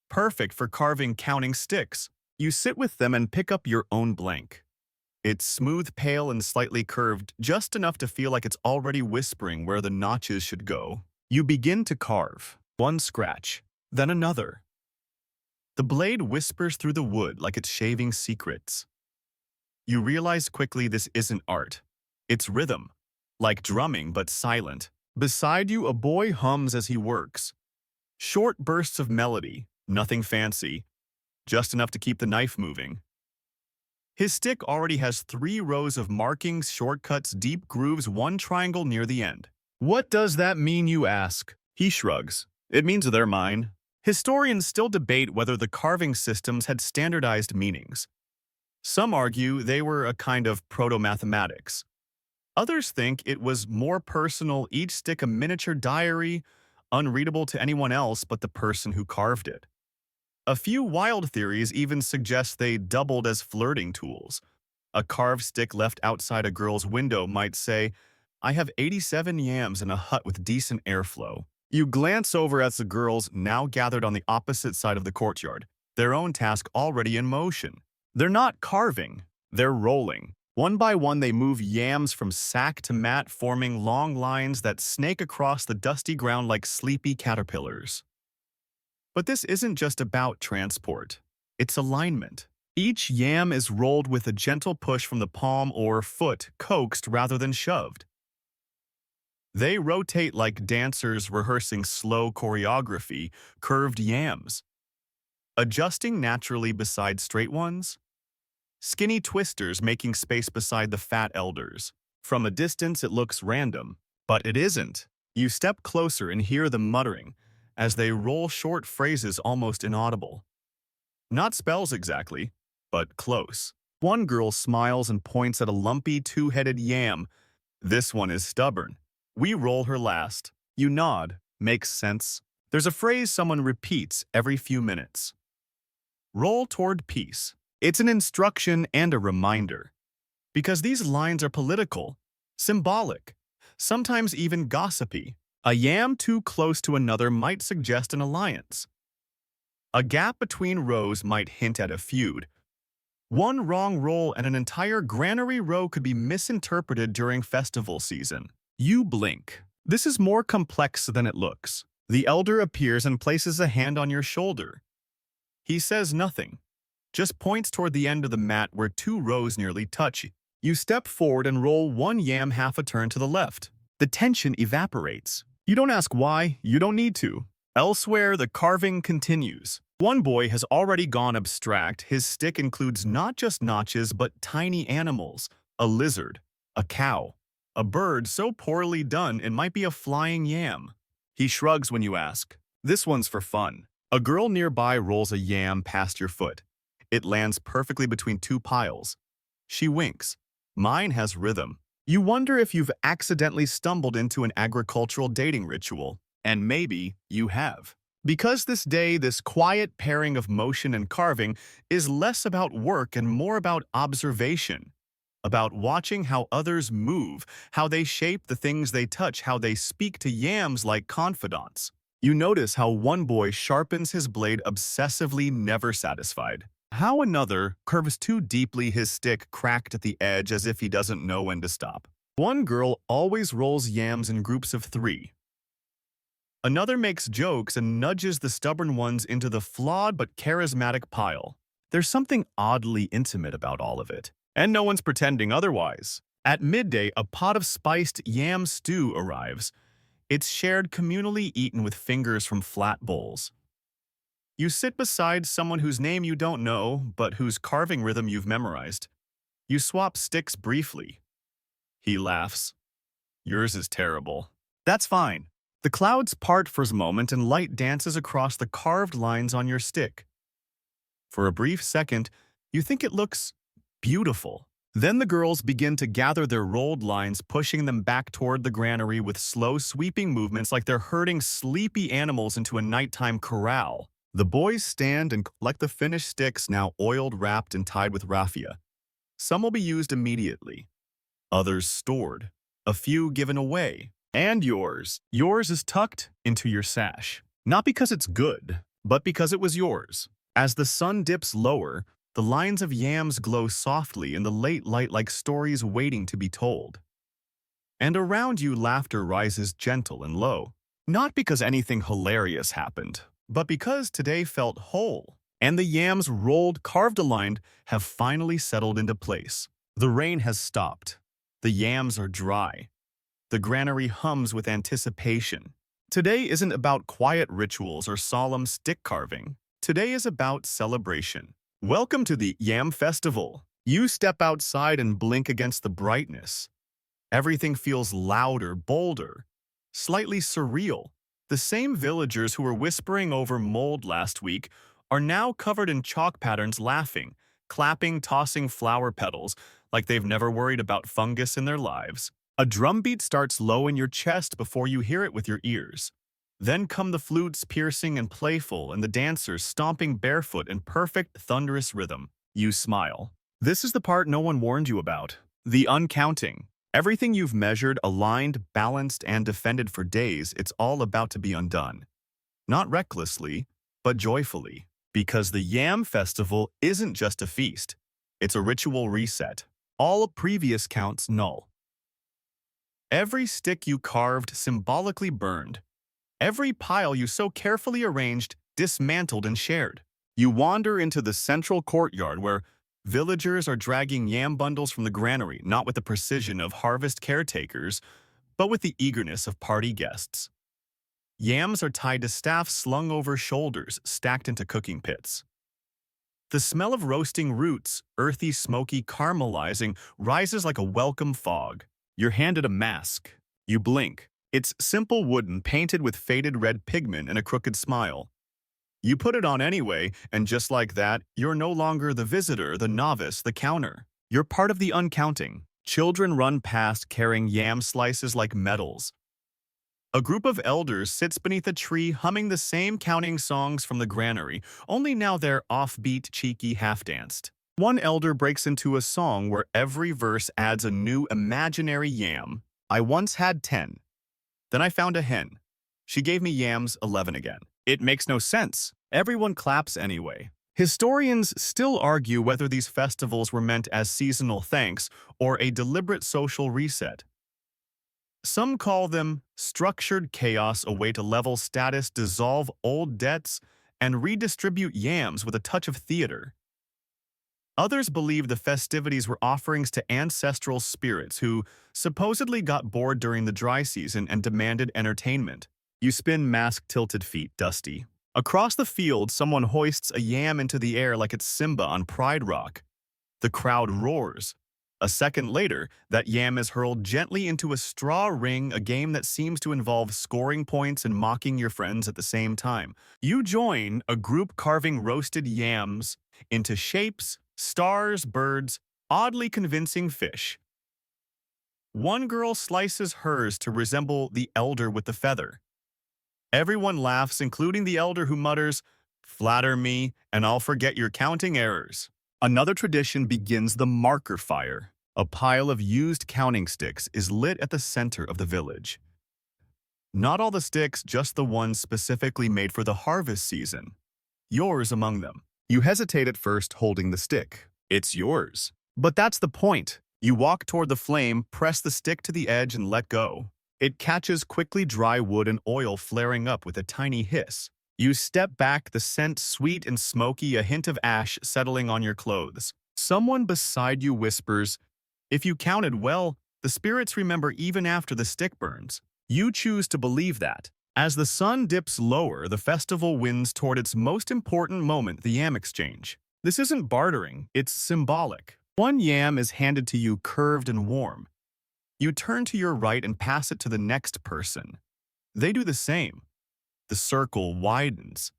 Perfect for carving counting sticks. You sit with them and pick up your own blank. It's smooth, pale, and slightly curved, just enough to feel like it's already whispering where the notches should go. You begin to carve. One scratch, then another. The blade whispers through the wood like it's shaving secrets. You realize quickly this isn't art. It's rhythm. Like drumming, but silent. Beside you, a boy hums as he works. Short bursts of melody, nothing fancy, just enough to keep the knife moving. His stick already has 3 rows of markings, shortcuts, deep grooves, 1 triangle near the end. What does that mean, you ask? He shrugs. It means they're mine. Historians still debate whether the carving systems had standardized meanings. Some argue they were a kind of proto-mathematics. Others think it was more personal, each stick a miniature diary, unreadable to anyone else but the person who carved it. A few wild theories even suggest they doubled as flirting tools. A carved stick left outside a girl's window might say, "I have 87 yams in a hut with decent airflow." You glance over at the girls now gathered on the opposite side of the courtyard, their own task already in motion. They're not carving, they're rolling. One by one they move yams from sack to mat, forming long lines that snake across the dusty ground like sleepy caterpillars. But this isn't just about transport. It's alignment. Each yam is rolled with a gentle push from the palm or foot, coaxed rather than shoved. They rotate like dancers rehearsing slow choreography, curved yams. Adjusting naturally beside straight ones. Skinny twisters making space beside the fat elders. From a distance it looks random, but it isn't. You step closer and hear them muttering, as they roll short phrases almost inaudible. Not spells exactly, but close. One girl smiles and points at a lumpy, 2-headed yam. This one is stubborn. We roll her last. You nod. Makes sense. There's a phrase someone repeats every few minutes. Roll toward peace. It's an instruction and a reminder. Because these lines are political, symbolic, sometimes even gossipy. A yam too close to another might suggest an alliance. A gap between rows might hint at a feud. One wrong roll and an entire granary row could be misinterpreted during festival season. You blink. This is more complex than it looks. The elder appears and places a hand on your shoulder. He says nothing, just points toward the end of the mat where two rows nearly touch. You step forward and roll one yam half a turn to the left. The tension evaporates. You don't ask why, you don't need to. Elsewhere, the carving continues. One boy has already gone abstract. His stick includes not just notches, but tiny animals. A lizard, a cow, a bird so poorly done it might be a flying yam. He shrugs when you ask. This one's for fun. A girl nearby rolls a yam past your foot. It lands perfectly between two piles. She winks. Mine has rhythm. You wonder if you've accidentally stumbled into an agricultural dating ritual. And maybe you have. Because this day, this quiet pairing of motion and carving is less about work and more about observation. About watching how others move, how they shape the things they touch, how they speak to yams like confidants. You notice how one boy sharpens his blade obsessively, never satisfied. How another curves too deeply, his stick cracked at the edge as if he doesn't know when to stop. One girl always rolls yams in groups of 3. Another makes jokes and nudges the stubborn ones into the flawed but charismatic pile. There's something oddly intimate about all of it, and no one's pretending otherwise. At midday, a pot of spiced yam stew arrives. It's shared communally, eaten with fingers from flat bowls. You sit beside someone whose name you don't know, but whose carving rhythm you've memorized. You swap sticks briefly. He laughs. Yours is terrible. That's fine. The clouds part for a moment and light dances across the carved lines on your stick. For a brief second, you think it looks beautiful. Then the girls begin to gather their rolled lines, pushing them back toward the granary with slow, sweeping movements like they're herding sleepy animals into a nighttime corral. The boys stand and collect the finished sticks, now oiled, wrapped, and tied with raffia. Some will be used immediately, others stored, a few given away. And yours. Yours is tucked into your sash. Not because it's good, but because it was yours. As the sun dips lower, the lines of yams glow softly in the late light like stories waiting to be told. And around you, laughter rises gentle and low. Not because anything hilarious happened, but because today felt whole. And the yams, rolled, carved, aligned, have finally settled into place. The rain has stopped. The yams are dry. The granary hums with anticipation. Today isn't about quiet rituals or solemn stick carving. Today is about celebration. Welcome to the Yam Festival. You step outside and blink against the brightness. Everything feels louder, bolder, slightly surreal. The same villagers who were whispering over mold last week are now covered in chalk patterns, laughing, clapping, tossing flower petals like they've never worried about fungus in their lives. A drumbeat starts low in your chest before you hear it with your ears. Then come the flutes, piercing and playful, and the dancers stomping barefoot in perfect, thunderous rhythm. You smile. This is the part no one warned you about. The uncounting. Everything you've measured, aligned, balanced, and defended for days, it's all about to be undone. Not recklessly, but joyfully. Because the Yam Festival isn't just a feast. It's a ritual reset. All previous counts null. Every stick you carved, symbolically burned. Every pile you so carefully arranged, dismantled and shared. You wander into the central courtyard where villagers are dragging yam bundles from the granary, not with the precision of harvest caretakers, but with the eagerness of party guests. Yams are tied to staffs slung over shoulders, stacked into cooking pits. The smell of roasting roots, earthy, smoky, caramelizing, rises like a welcome fog. You're handed a mask. You blink. It's simple wooden, painted with faded red pigment and a crooked smile. You put it on anyway, and just like that, you're no longer the visitor, the novice, the counter. You're part of the uncounting. Children run past carrying yam slices like medals. A group of elders sits beneath a tree humming the same counting songs from the granary, only now they're offbeat, cheeky, half-danced. One elder breaks into a song where every verse adds a new imaginary yam. I once had 10. Then I found a hen. She gave me yams 11 again. It makes no sense. Everyone claps anyway. Historians still argue whether these festivals were meant as seasonal thanks or a deliberate social reset. Some call them structured chaos, a way to level status, dissolve old debts, and redistribute yams with a touch of theater. Others believe the festivities were offerings to ancestral spirits who supposedly got bored during the dry season and demanded entertainment. You spin mask-tilted feet, Dusty. Across the field, someone hoists a yam into the air like it's Simba on Pride Rock. The crowd roars. A second later, that yam is hurled gently into a straw ring, a game that seems to involve scoring points and mocking your friends at the same time. You join a group carving roasted yams into shapes, stars, birds, oddly convincing fish. One girl slices hers to resemble the elder with the feather. Everyone laughs, including the elder who mutters, "Flatter me, and I'll forget your counting errors." Another tradition begins the marker fire. A pile of used counting sticks is lit at the center of the village. Not all the sticks, just the ones specifically made for the harvest season. Yours among them. You hesitate at first holding the stick. It's yours. But that's the point. You walk toward the flame, press the stick to the edge, and let go. It catches quickly dry wood and oil flaring up with a tiny hiss. You step back, the scent sweet and smoky, a hint of ash settling on your clothes. Someone beside you whispers, "If you counted well, the spirits remember even after the stick burns." You choose to believe that. As the sun dips lower, the festival winds toward its most important moment, the yam exchange. This isn't bartering, it's symbolic. One yam is handed to you curved and warm. You turn to your right and pass it to the next person. They do the same. The circle widens.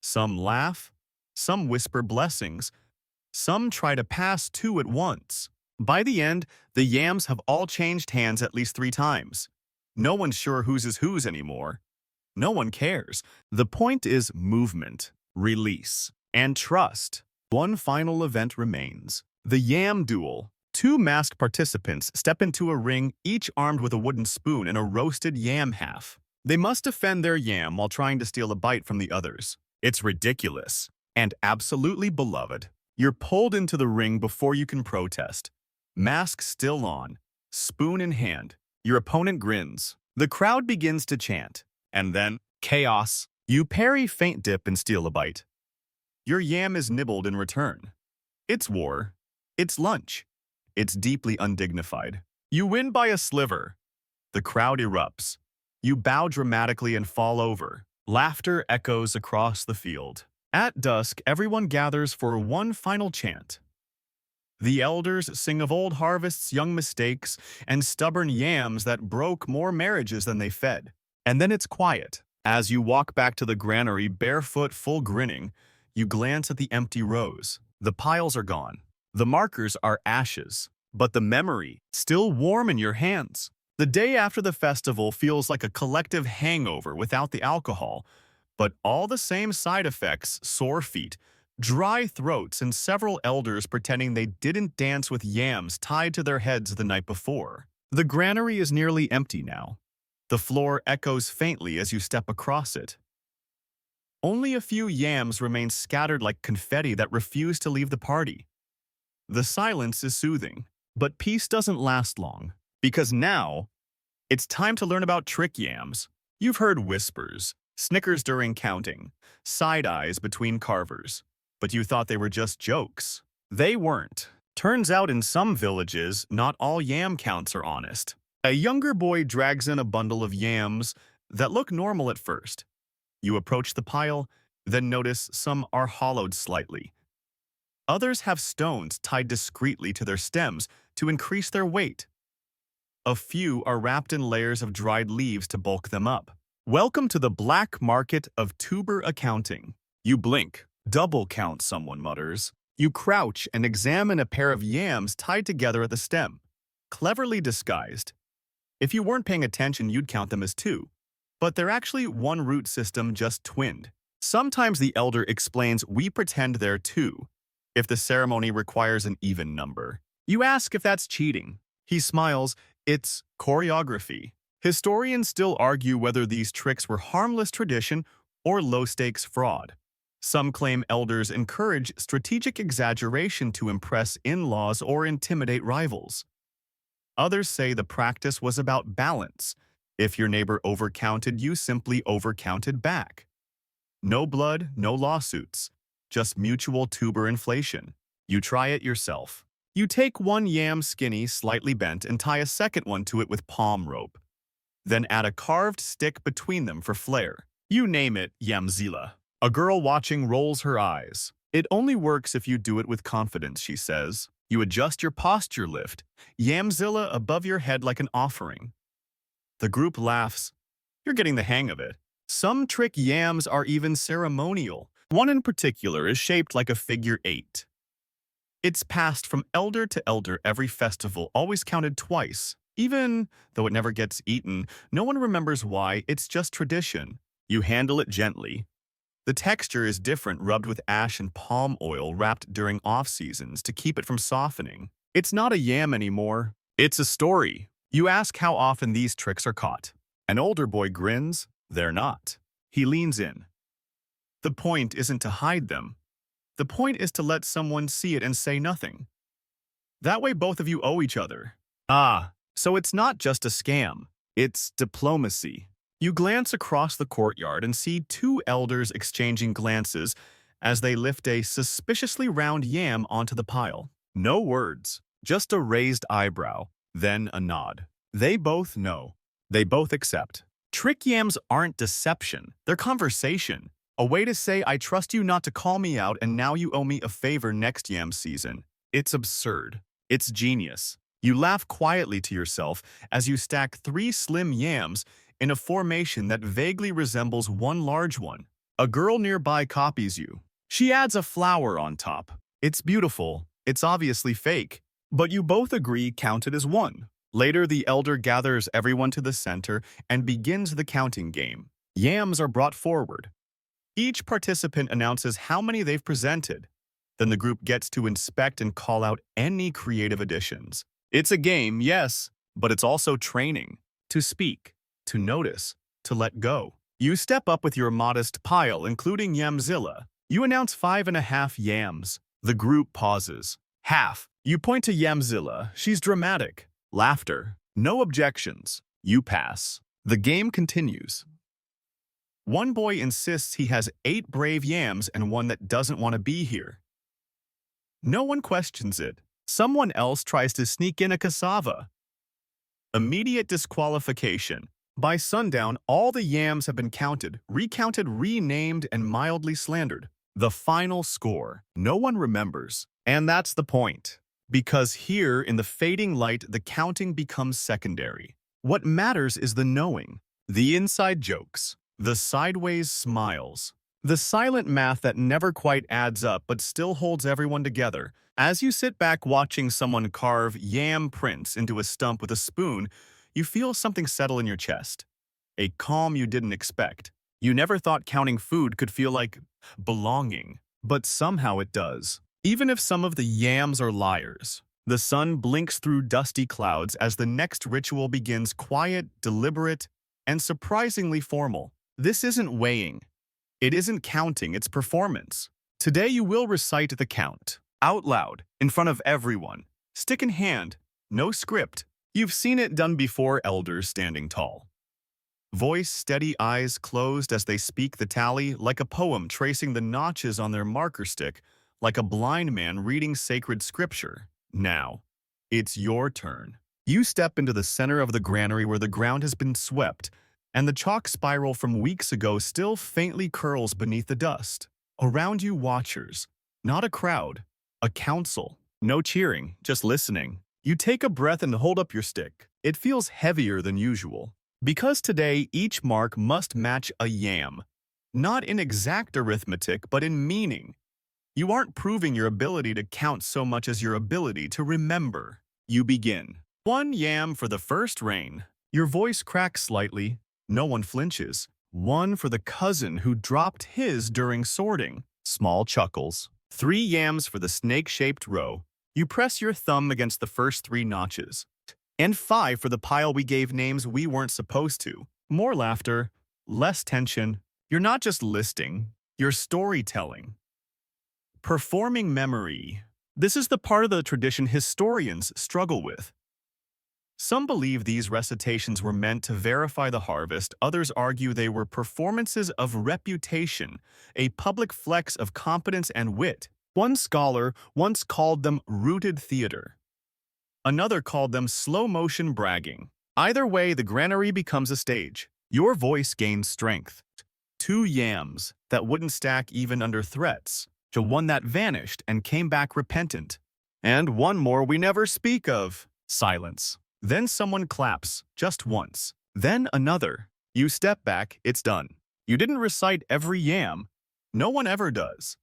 Some laugh, some whisper blessings, some try to pass two at once. By the end, the yams have all changed hands at least 3 times. No one's sure whose is whose anymore. No one cares. The point is movement, release, and trust. One final event remains. The yam duel. 2 masked participants step into a ring, each armed with a wooden spoon and a roasted yam half. They must defend their yam while trying to steal a bite from the others. It's ridiculous and absolutely beloved. You're pulled into the ring before you can protest. Mask still on, spoon in hand. Your opponent grins. The crowd begins to chant. And then, chaos. You parry feint dip and steal a bite. Your yam is nibbled in return. It's war. It's lunch. It's deeply undignified. You win by a sliver. The crowd erupts. You bow dramatically and fall over. Laughter echoes across the field. At dusk, everyone gathers for one final chant. The elders sing of old harvests, young mistakes, and stubborn yams that broke more marriages than they fed. And then it's quiet. As you walk back to the granary, barefoot, full grinning, you glance at the empty rows. The piles are gone. The markers are ashes, but the memory, still warm in your hands. The day after the festival feels like a collective hangover without the alcohol, but all the same side effects: sore feet, dry throats, and several elders pretending they didn't dance with yams tied to their heads the night before. The granary is nearly empty now. The floor echoes faintly as you step across it. Only a few yams remain scattered like confetti that refuse to leave the party. The silence is soothing, but peace doesn't last long. Because now, it's time to learn about trick yams. You've heard whispers, snickers during counting, side eyes between carvers, but you thought they were just jokes. They weren't. Turns out in some villages, not all yam counts are honest. A younger boy drags in a bundle of yams that look normal at first. You approach the pile, then notice some are hollowed slightly. Others have stones tied discreetly to their stems to increase their weight. A few are wrapped in layers of dried leaves to bulk them up. Welcome to the black market of tuber accounting. You blink. Double count, someone mutters. You crouch and examine a pair of yams tied together at the stem. Cleverly disguised. If you weren't paying attention, you'd count them as 2. But they're actually one root system, just twinned. Sometimes the elder explains, "We pretend they're 2. if the ceremony requires an even number. You ask if that's cheating. He smiles. It's choreography. Historians still argue whether these tricks were harmless tradition or low-stakes fraud. Some claim elders encourage strategic exaggeration to impress in-laws or intimidate rivals. Others say the practice was about balance. If your neighbor overcounted, you simply overcounted back. No blood, no lawsuits, just mutual tuber inflation. You try it yourself. You take one yam skinny, slightly bent, and tie a second one to it with palm rope. Then add a carved stick between them for flair. You name it Yamzilla. A girl watching rolls her eyes. It only works if you do it with confidence, she says. You adjust your posture lift, Yamzilla above your head like an offering. The group laughs. You're getting the hang of it. Some trick yams are even ceremonial. One in particular is shaped like a figure 8. It's passed from elder to elder every festival, always counted twice. Even though it never gets eaten, no one remembers why, it's just tradition. You handle it gently. The texture is different, rubbed with ash and palm oil wrapped during off-seasons to keep it from softening. It's not a yam anymore. It's a story. You ask how often these tricks are caught. An older boy grins. They're not. He leans in. The point isn't to hide them. The point is to let someone see it and say nothing. That way both of you owe each other. Ah, so it's not just a scam. It's diplomacy. You glance across the courtyard and see two elders exchanging glances as they lift a suspiciously round yam onto the pile. No words, just a raised eyebrow, then a nod. They both know. They both accept. Trick yams aren't deception, they're conversation. A way to say, I trust you not to call me out and now you owe me a favor next yam season. It's absurd. It's genius. You laugh quietly to yourself as you stack 3 slim yams in a formation that vaguely resembles one large one. A girl nearby copies you. She adds a flower on top. It's beautiful. It's obviously fake. But you both agree counted as one. Later, the elder gathers everyone to the center and begins the counting game. Yams are brought forward. Each participant announces how many they've presented. Then the group gets to inspect and call out any creative additions. It's a game, yes, but it's also training. To speak, to notice, to let go. You step up with your modest pile, including Yamzilla. You announce 5.5 yams. The group pauses. Half. You point to Yamzilla. She's dramatic. Laughter. No objections. You pass. The game continues. One boy insists he has 8 brave yams and one that doesn't want to be here. No one questions it. Someone else tries to sneak in a cassava. Immediate disqualification. By sundown, all the yams have been counted, recounted, renamed, and mildly slandered. The final score. No one remembers. And that's the point. Because here, in the fading light, the counting becomes secondary. What matters is the knowing, the inside jokes, the sideways smiles, the silent math that never quite adds up but still holds everyone together. As you sit back watching someone carve yam prints into a stump with a spoon, you feel something settle in your chest. A calm you didn't expect. You never thought counting food could feel like belonging, but somehow it does. Even if some of the yams are liars. The sun blinks through dusty clouds as the next ritual begins, quiet, deliberate, and surprisingly formal. This isn't weighing. It isn't counting, it's performance. Today you will recite the count, out loud, in front of everyone, stick in hand, no script. You've seen it done before, elders standing tall. Voice steady, eyes closed as they speak the tally, like a poem tracing the notches on their marker stick, like a blind man reading sacred scripture. Now, it's your turn. You step into the center of the granary where the ground has been swept, and the chalk spiral from weeks ago still faintly curls beneath the dust. Around you, watchers. Not a crowd, a council. No cheering, just listening. You take a breath and hold up your stick. It feels heavier than usual. Because today, each mark must match a yam. Not in exact arithmetic, but in meaning. You aren't proving your ability to count so much as your ability to remember. You begin. 1 yam for the first rain. Your voice cracks slightly. No one flinches. 1 for the cousin who dropped his during sorting. Small chuckles. 3 yams for the snake-shaped row. You press your thumb against the first 3 notches. And 5 for the pile we gave names we weren't supposed to. More laughter, less tension. You're not just listing, you're storytelling. Performing memory. This is the part of the tradition historians struggle with. Some believe these recitations were meant to verify the harvest, others argue they were performances of reputation, a public flex of competence and wit. One scholar once called them rooted theater. Another called them slow-motion bragging. Either way, the granary becomes a stage. Your voice gains strength. 2 yams that wouldn't stack even under threats, to one that vanished and came back repentant. And one more we never speak of. Silence. Then someone claps, just once. Then another. You step back, it's done. You didn't recite every yam. No one ever does.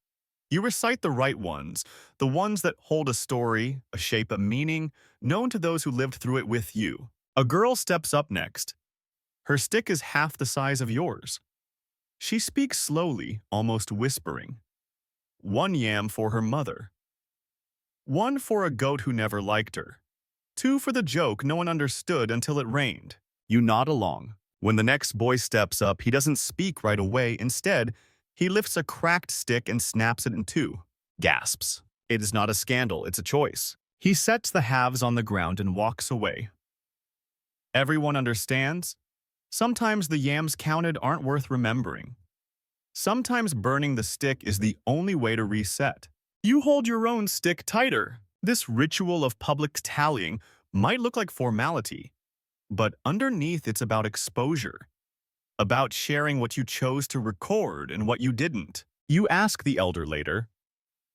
You recite the right ones, the ones that hold a story, a shape, a meaning, known to those who lived through it with you. A girl steps up next. Her stick is half the size of yours. She speaks slowly, almost whispering. 1 yam for her mother. 1 for a goat who never liked her. 2 for the joke no one understood until it rained. You nod along. When the next boy steps up, he doesn't speak right away. Instead, he lifts a cracked stick and snaps it in 2. Gasps. It is not a scandal, it's a choice. He sets the halves on the ground and walks away. Everyone understands? Sometimes the yams counted aren't worth remembering. Sometimes burning the stick is the only way to reset. You hold your own stick tighter. This ritual of public tallying might look like formality, but underneath it's about exposure, about sharing what you chose to record and what you didn't. You ask the elder later,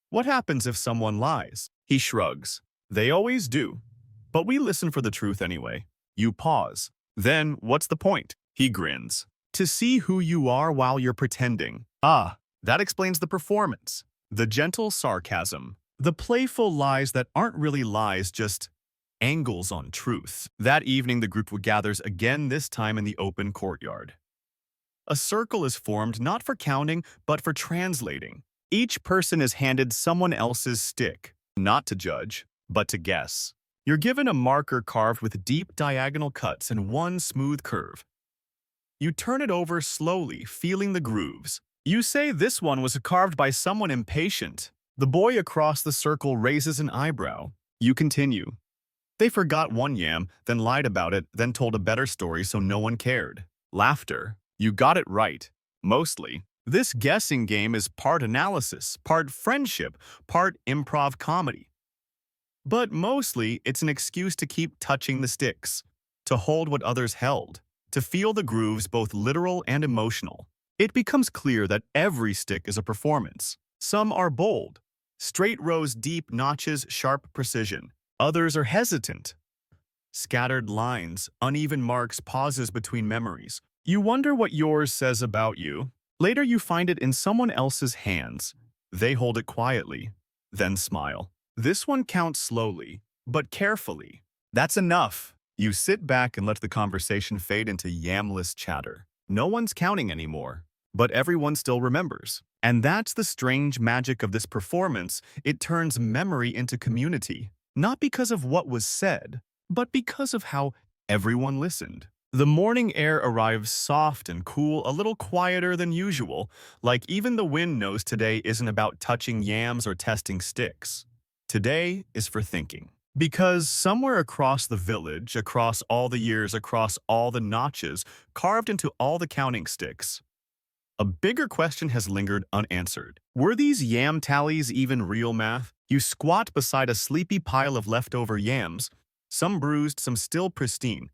"What happens if someone lies?" He shrugs. "They always do, but we listen for the truth anyway." You pause. "Then what's the point?" He grins. "To see who you are while you're pretending." Ah, that explains the performance. The gentle sarcasm. The playful lies that aren't really lies, just angles on truth. That evening, the group gathers again, this time in the open courtyard. A circle is formed not for counting, but for translating. Each person is handed someone else's stick, not to judge, but to guess. You're given a marker carved with deep diagonal cuts and 1 smooth curve. You turn it over slowly, feeling the grooves. You say this one was carved by someone impatient. The boy across the circle raises an eyebrow. You continue. They forgot 1 yam, then lied about it, then told a better story so no one cared. Laughter. You got it right. Mostly. This guessing game is part analysis, part friendship, part improv comedy. But mostly, it's an excuse to keep touching the sticks, to hold what others held, to feel the grooves both literal and emotional. It becomes clear that every stick is a performance. Some are bold. Straight rows, deep notches, sharp precision. Others are hesitant. Scattered lines, uneven marks, pauses between memories. You wonder what yours says about you. Later you find it in someone else's hands. They hold it quietly, then smile. This one counts slowly, but carefully. That's enough. You sit back and let the conversation fade into yamless chatter. No one's counting anymore, but everyone still remembers. And that's the strange magic of this performance. It turns memory into community, not because of what was said, but because of how everyone listened. The morning air arrives soft and cool, a little quieter than usual, like even the wind knows today isn't about touching yams or testing sticks. Today is for thinking. Because somewhere across the village, across all the years, across all the notches, carved into all the counting sticks, a bigger question has lingered unanswered. Were these yam tallies even real math? You squat beside a sleepy pile of leftover yams, some bruised, some still pristine,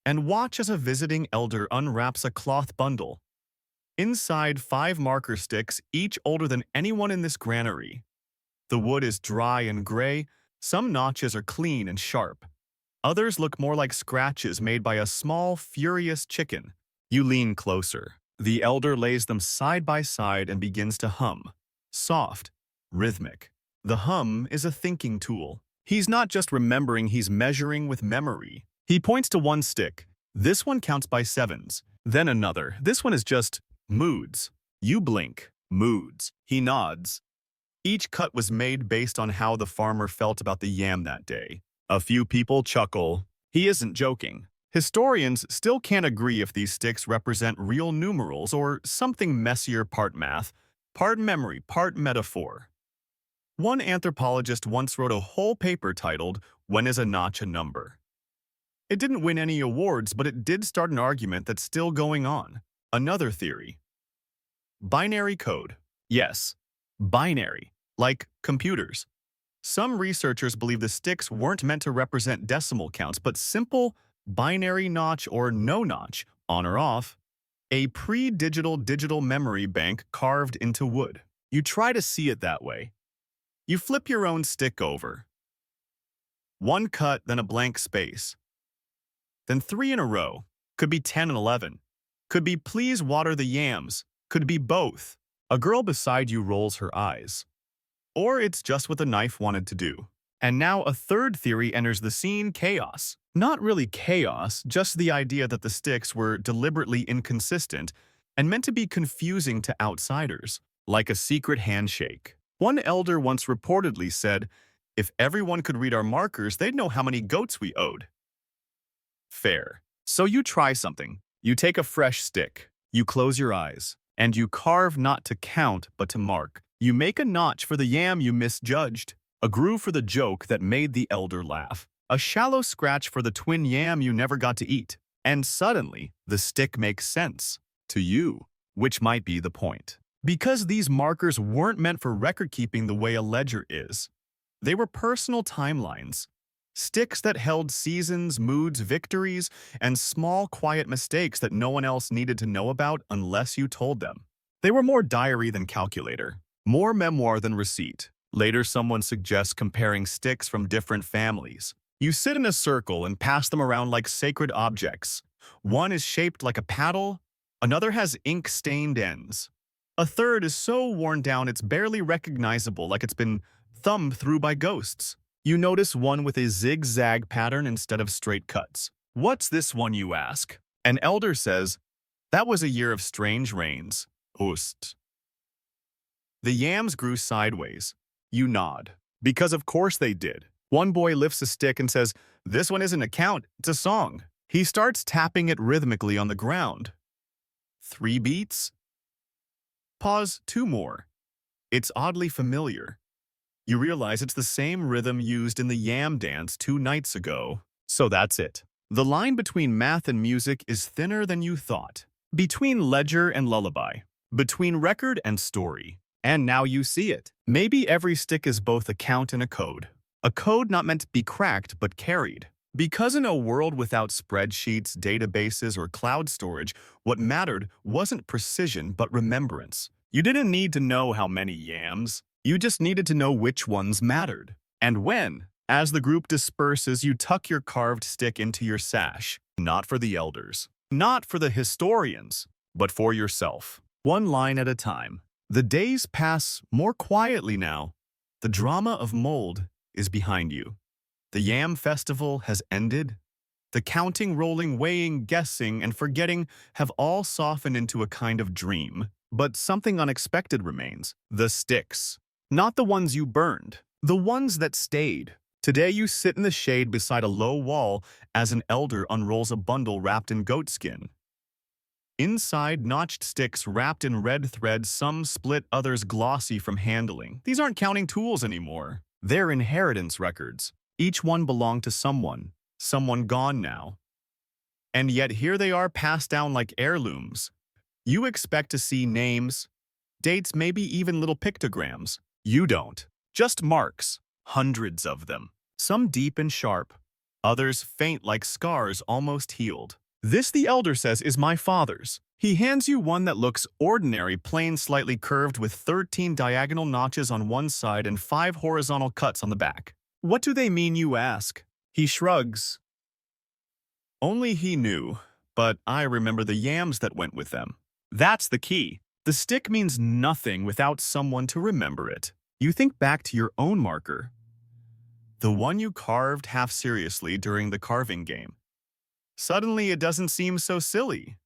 and watch as a visiting elder unwraps a cloth bundle. Inside 5 marker sticks, each older than anyone in this granary. The wood is dry and gray, some notches are clean and sharp. Others look more like scratches made by a small, furious chicken. You lean closer. The elder lays them side by side and begins to hum. Soft, rhythmic. The hum is a thinking tool. He's not just remembering, he's measuring with memory. He points to 1 stick. This one counts by 7s. Then another. This one is just moods. You blink. Moods. He nods. Each cut was made based on how the farmer felt about the yam that day. A few people chuckle. He isn't joking. Historians still can't agree if these sticks represent real numerals or something messier, part math, part memory, part metaphor. One anthropologist once wrote a whole paper titled, "When is a Notch a Number?" It didn't win any awards, but it did start an argument that's still going on. Another theory. Binary code. Yes, binary, like computers. Some researchers believe the sticks weren't meant to represent decimal counts, but simple binary notch or no notch, on or off, a pre-digital digital memory bank carved into wood. You try to see it that way. You flip your own stick over. One cut, then a blank space. Then 3 in a row. Could be 10 and 11. Could be please water the yams. Could be both. A girl beside you rolls her eyes. Or it's just what the knife wanted to do. And now a third theory enters the scene, chaos. Not really chaos, just the idea that the sticks were deliberately inconsistent and meant to be confusing to outsiders, like a secret handshake. One elder once reportedly said, "If everyone could read our markers, they'd know how many goats we owed." Fair. So you try something. You take a fresh stick. You close your eyes. And you carve not to count, but to mark. You make a notch for the yam you misjudged, a groove for the joke that made the elder laugh, a shallow scratch for the twin yam you never got to eat. And suddenly, the stick makes sense. To you. Which might be the point. Because these markers weren't meant for record-keeping the way a ledger is. They were personal timelines. Sticks that held seasons, moods, victories, and small, quiet mistakes that no one else needed to know about unless you told them. They were more diary than calculator, more memoir than receipt. Later, someone suggests comparing sticks from different families. You sit in a circle and pass them around like sacred objects. One is shaped like a paddle, another has ink-stained ends. A third is so worn down it's barely recognizable, like it's been thumbed through by ghosts. You notice one with a zigzag pattern instead of straight cuts. What's this one, you ask? An elder says, that was a year of strange rains. Oost. The yams grew sideways. You nod. Because of course they did. One boy lifts a stick and says, this one isn't a count, it's a song. He starts tapping it rhythmically on the ground. 3 beats? Pause, 2 more. It's oddly familiar. You realize it's the same rhythm used in the yam dance 2 nights ago. So that's it. The line between math and music is thinner than you thought. Between ledger and lullaby. Between record and story. And now you see it. Maybe every stick is both a count and a code. A code not meant to be cracked, but carried. Because in a world without spreadsheets, databases, or cloud storage, what mattered wasn't precision, but remembrance. You didn't need to know how many yams. You just needed to know which ones mattered. And when. As the group disperses, you tuck your carved stick into your sash. Not for the elders. Not for the historians. But for yourself. One line at a time. The days pass more quietly now. The drama of mold is behind you. The yam festival has ended. The counting, rolling, weighing, guessing, and forgetting have all softened into a kind of dream. But something unexpected remains. The sticks. Not the ones you burned. The ones that stayed. Today you sit in the shade beside a low wall as an elder unrolls a bundle wrapped in goatskin. Inside, notched sticks wrapped in red thread, some split, others glossy from handling. These aren't counting tools anymore. They're inheritance records. Each one belonged to someone gone now. And yet here they are passed down like heirlooms. You expect to see names, dates, maybe even little pictograms. You don't. Just marks. Hundreds of them. Some deep and sharp. Others faint like scars almost healed. This, the elder says, is my father's. He hands you one that looks ordinary, plain, slightly curved with 13 diagonal notches on one side and 5 horizontal cuts on the back. What do they mean, you ask? He shrugs. Only he knew, but I remember the yams that went with them. That's the key. The stick means nothing without someone to remember it. You think back to your own marker. The one you carved half seriously during the carving game. Suddenly it doesn't seem so silly.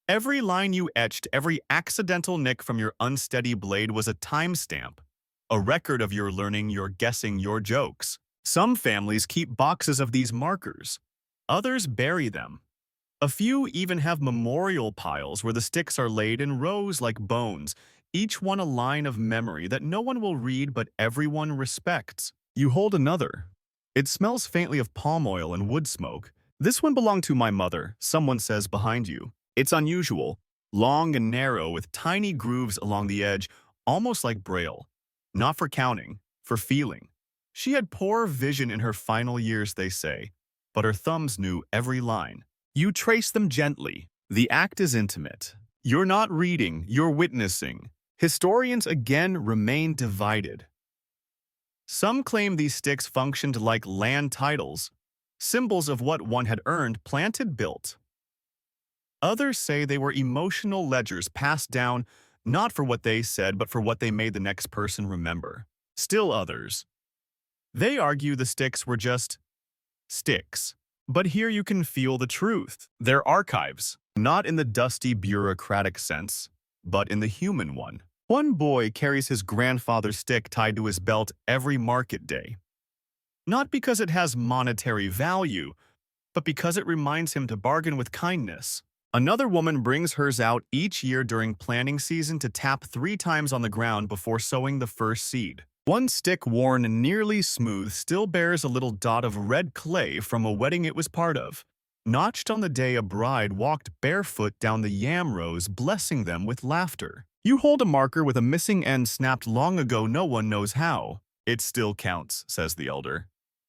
Every line you etched, every accidental nick from your unsteady blade was a timestamp. a record of your learning, your guessing, your jokes. Some families keep boxes of these markers. Others bury them. A few even have memorial piles where the sticks are laid in rows like bones, each one a line of memory that no one will read but everyone respects. You hold another. It smells faintly of palm oil and wood smoke. This one belonged to my mother, someone says behind you. It's unusual, long and narrow with tiny grooves along the edge, almost like braille. Not for counting, for feeling. She had poor vision in her final years, they say, but her thumbs knew every line. You trace them gently. The act is intimate. You're not reading, you're witnessing. Historians again remain divided. Some claim these sticks functioned like land titles, symbols of what one had earned, planted, built. Others say they were emotional ledgers passed down not for what they said, but for what they made the next person remember. Still others. They argue the sticks were just sticks. But here you can feel the truth. They're archives, not in the dusty bureaucratic sense, but in the human one. One boy carries his grandfather's stick tied to his belt every market day. Not because it has monetary value, but because it reminds him to bargain with kindness. Another woman brings hers out each year during planting season to tap 3 times on the ground before sowing the first seed. One stick, worn nearly smooth, still bears a little dot of red clay from a wedding it was part of, notched on the day a bride walked barefoot down the yam rows, blessing them with laughter. You hold a marker with a missing end snapped long ago, no one knows how. It still counts, says the elder.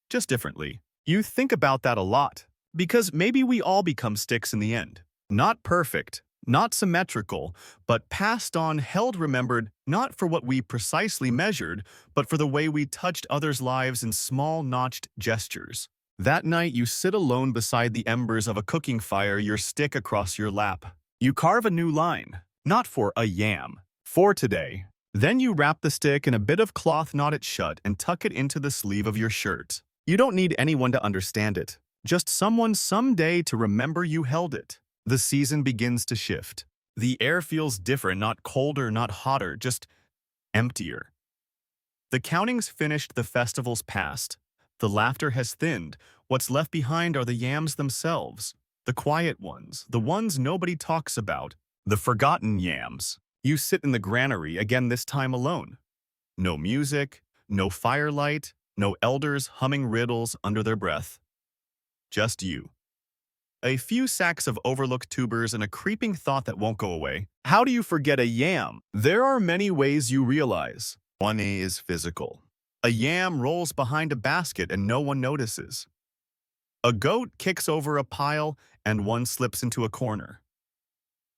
Just differently. You think about that a lot, because maybe we all become sticks in the end. Not perfect, not symmetrical, but passed on, held, remembered, not for what we precisely measured, but for the way we touched others' lives in small, notched gestures. That night, you sit alone beside the embers of a cooking fire, your stick across your lap. You carve a new line, not for a yam, for today. Then you wrap the stick in a bit of cloth, knot it shut, and tuck it into the sleeve of your shirt. You don't need anyone to understand it, just someone someday to remember you held it. The season begins to shift. The air feels different, not colder, not hotter, just emptier. The countings finished, the festivals passed. The laughter has thinned. What's left behind are the yams themselves, the quiet ones, the ones nobody talks about, the forgotten yams. You sit in the granary, again this time alone. No music, no firelight, no elders humming riddles under their breath. Just you. A few sacks of overlooked tubers and a creeping thought that won't go away. How do you forget a yam? There are many ways you realize. One is physical. A yam rolls behind a basket and no one notices. A goat kicks over a pile and one slips into a corner.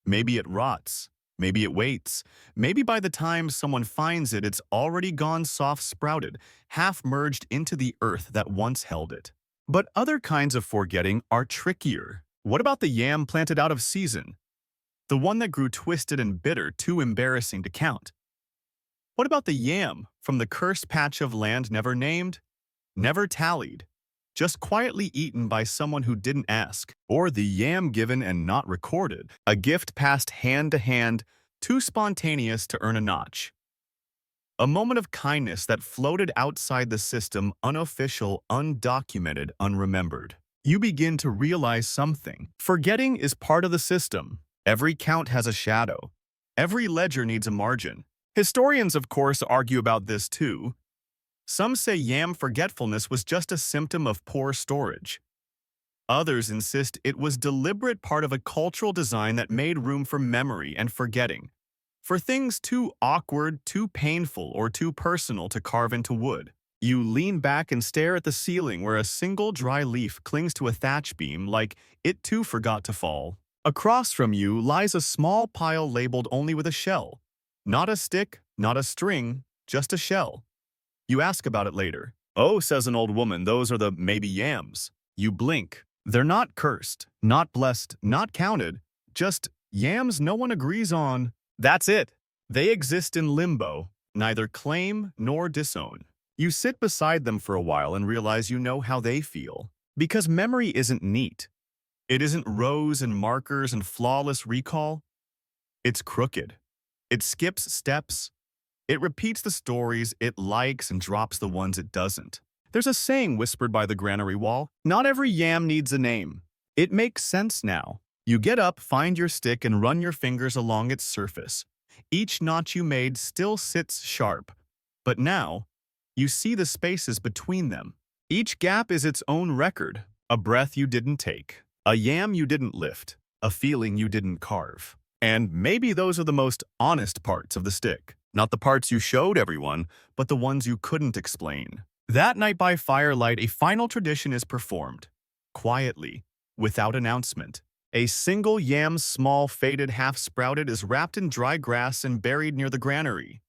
Maybe it rots. Maybe it waits. Maybe by the time someone finds it, it's already gone soft-sprouted, half-merged into the earth that once held it. But other kinds of forgetting are trickier. What about the yam planted out of season? The one that grew twisted and bitter, too embarrassing to count. What about the yam from the cursed patch of land never named, never tallied, just quietly eaten by someone who didn't ask? Or the yam given and not recorded, a gift passed hand to hand, too spontaneous to earn a notch? A moment of kindness that floated outside the system, unofficial, undocumented, unremembered. You begin to realize something. Forgetting is part of the system. Every count has a shadow. Every ledger needs a margin. Historians, of course, argue about this too. Some say yam forgetfulness was just a symptom of poor storage. Others insist it was deliberate, part of a cultural design that made room for memory and forgetting. For things too awkward, too painful, or too personal to carve into wood. You lean back and stare at the ceiling where a single dry leaf clings to a thatch beam like it too forgot to fall. Across from you lies a small pile labeled only with a shell. Not a stick, not a string, just a shell. You ask about it later. Oh, says an old woman, those are the maybe yams. You blink. They're not cursed, not blessed, not counted, just yams no one agrees on. That's it. They exist in limbo, neither claim nor disown. You sit beside them for a while and realize you know how they feel. Because memory isn't neat. It isn't rows and markers and flawless recall. It's crooked. It skips steps. It repeats the stories it likes and drops the ones it doesn't. There's a saying whispered by the granary wall, "Not every yam needs a name." It makes sense now. You get up, find your stick, and run your fingers along its surface. Each notch you made still sits sharp, but now you see the spaces between them. Each gap is its own record, a breath you didn't take, a yam you didn't lift, a feeling you didn't carve. And maybe those are the most honest parts of the stick. Not the parts you showed everyone, but the ones you couldn't explain. That night by firelight, a final tradition is performed. Quietly, without announcement. A single yam, small, faded, half-sprouted, is wrapped in dry grass and buried near the granary.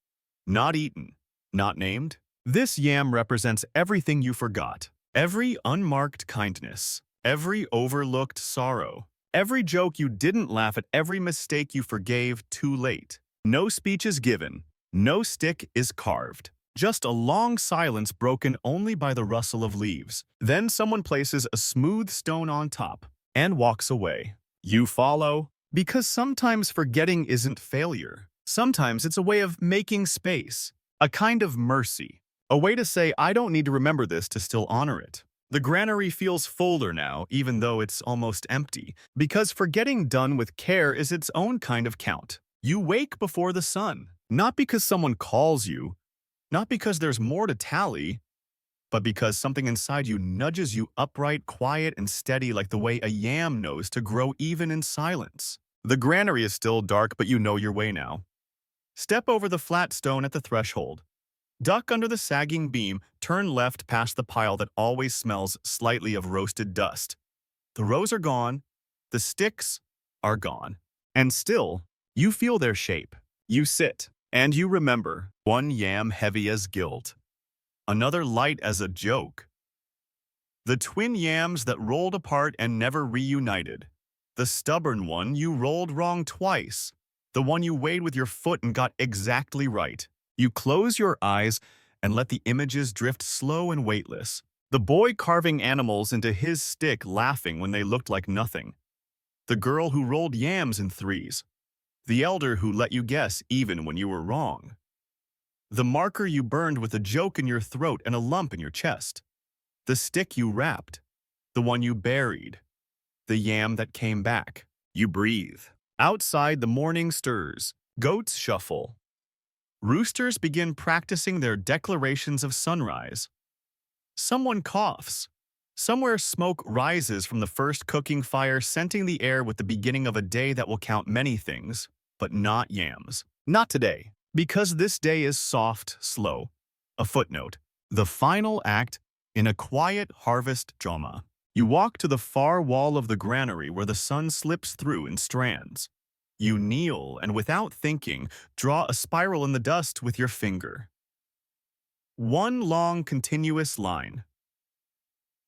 Not eaten, not named. This yam represents everything you forgot. Every unmarked kindness. Every overlooked sorrow. Every joke you didn't laugh at, every mistake you forgave too late. No speech is given. No stick is carved. Just a long silence broken only by the rustle of leaves. Then someone places a smooth stone on top and walks away. You follow, because sometimes forgetting isn't failure. Sometimes it's a way of making space, a kind of mercy, a way to say, I don't need to remember this to still honor it. The granary feels fuller now, even though it's almost empty, because forgetting done with care is its own kind of count. You wake before the sun, not because someone calls you, not because there's more to tally, but because something inside you nudges you upright, quiet, and steady like the way a yam knows to grow even in silence. The granary is still dark, but you know your way now. Step over the flat stone at the threshold. Duck under the sagging beam, turn left past the pile that always smells slightly of roasted dust. The rows are gone, the sticks are gone, and still, you feel their shape. You sit, and you remember, one yam heavy as guilt, another light as a joke. The twin yams that rolled apart and never reunited. The stubborn one you rolled wrong twice. The one you weighed with your foot and got exactly right. You close your eyes and let the images drift slow and weightless. The boy carving animals into his stick, laughing when they looked like nothing. The girl who rolled yams in threes. The elder who let you guess even when you were wrong. The marker you burned with a joke in your throat and a lump in your chest. The stick you wrapped. The one you buried. The yam that came back. You breathe. Outside, the morning stirs. Goats shuffle. Roosters begin practicing their declarations of sunrise. Someone coughs. Somewhere smoke rises from the first cooking fire, scenting the air with the beginning of a day that will count many things, but not yams. Not today, because this day is soft, slow. A footnote. The final act in a quiet harvest drama. You walk to the far wall of the granary where the sun slips through in strands. You kneel and, without thinking, draw a spiral in the dust with your finger. One long, continuous line.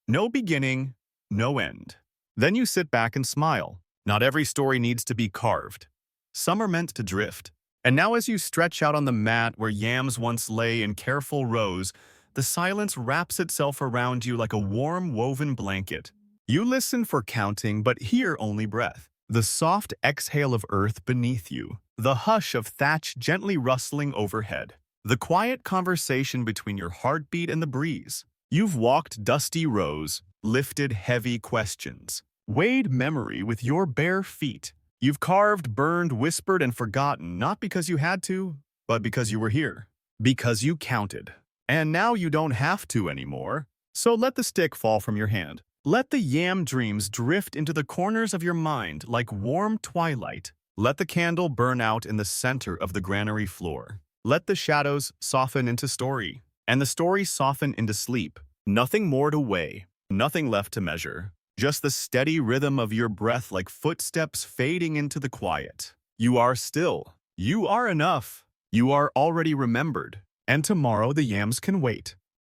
No beginning, no end. Then you sit back and smile. Not every story needs to be carved. Some are meant to drift. And now as you stretch out on the mat where yams once lay in careful rows, the silence wraps itself around you like a warm, woven blanket. You listen for counting, but hear only breath. The soft exhale of earth beneath you. The hush of thatch gently rustling overhead. The quiet conversation between your heartbeat and the breeze. You've walked dusty rows, lifted heavy questions, weighed memory with your bare feet. You've carved, burned, whispered, and forgotten, not because you had to, but because you were here. Because you counted. And now you don't have to anymore. So let the stick fall from your hand. Let the yam dreams drift into the corners of your mind like warm twilight. Let the candle burn out in the center of the granary floor. Let the shadows soften into story, and the story soften into sleep. Nothing more to weigh, nothing left to measure. Just the steady rhythm of your breath like footsteps fading into the quiet. You are still. You are enough. You are already remembered. And tomorrow the yams can wait.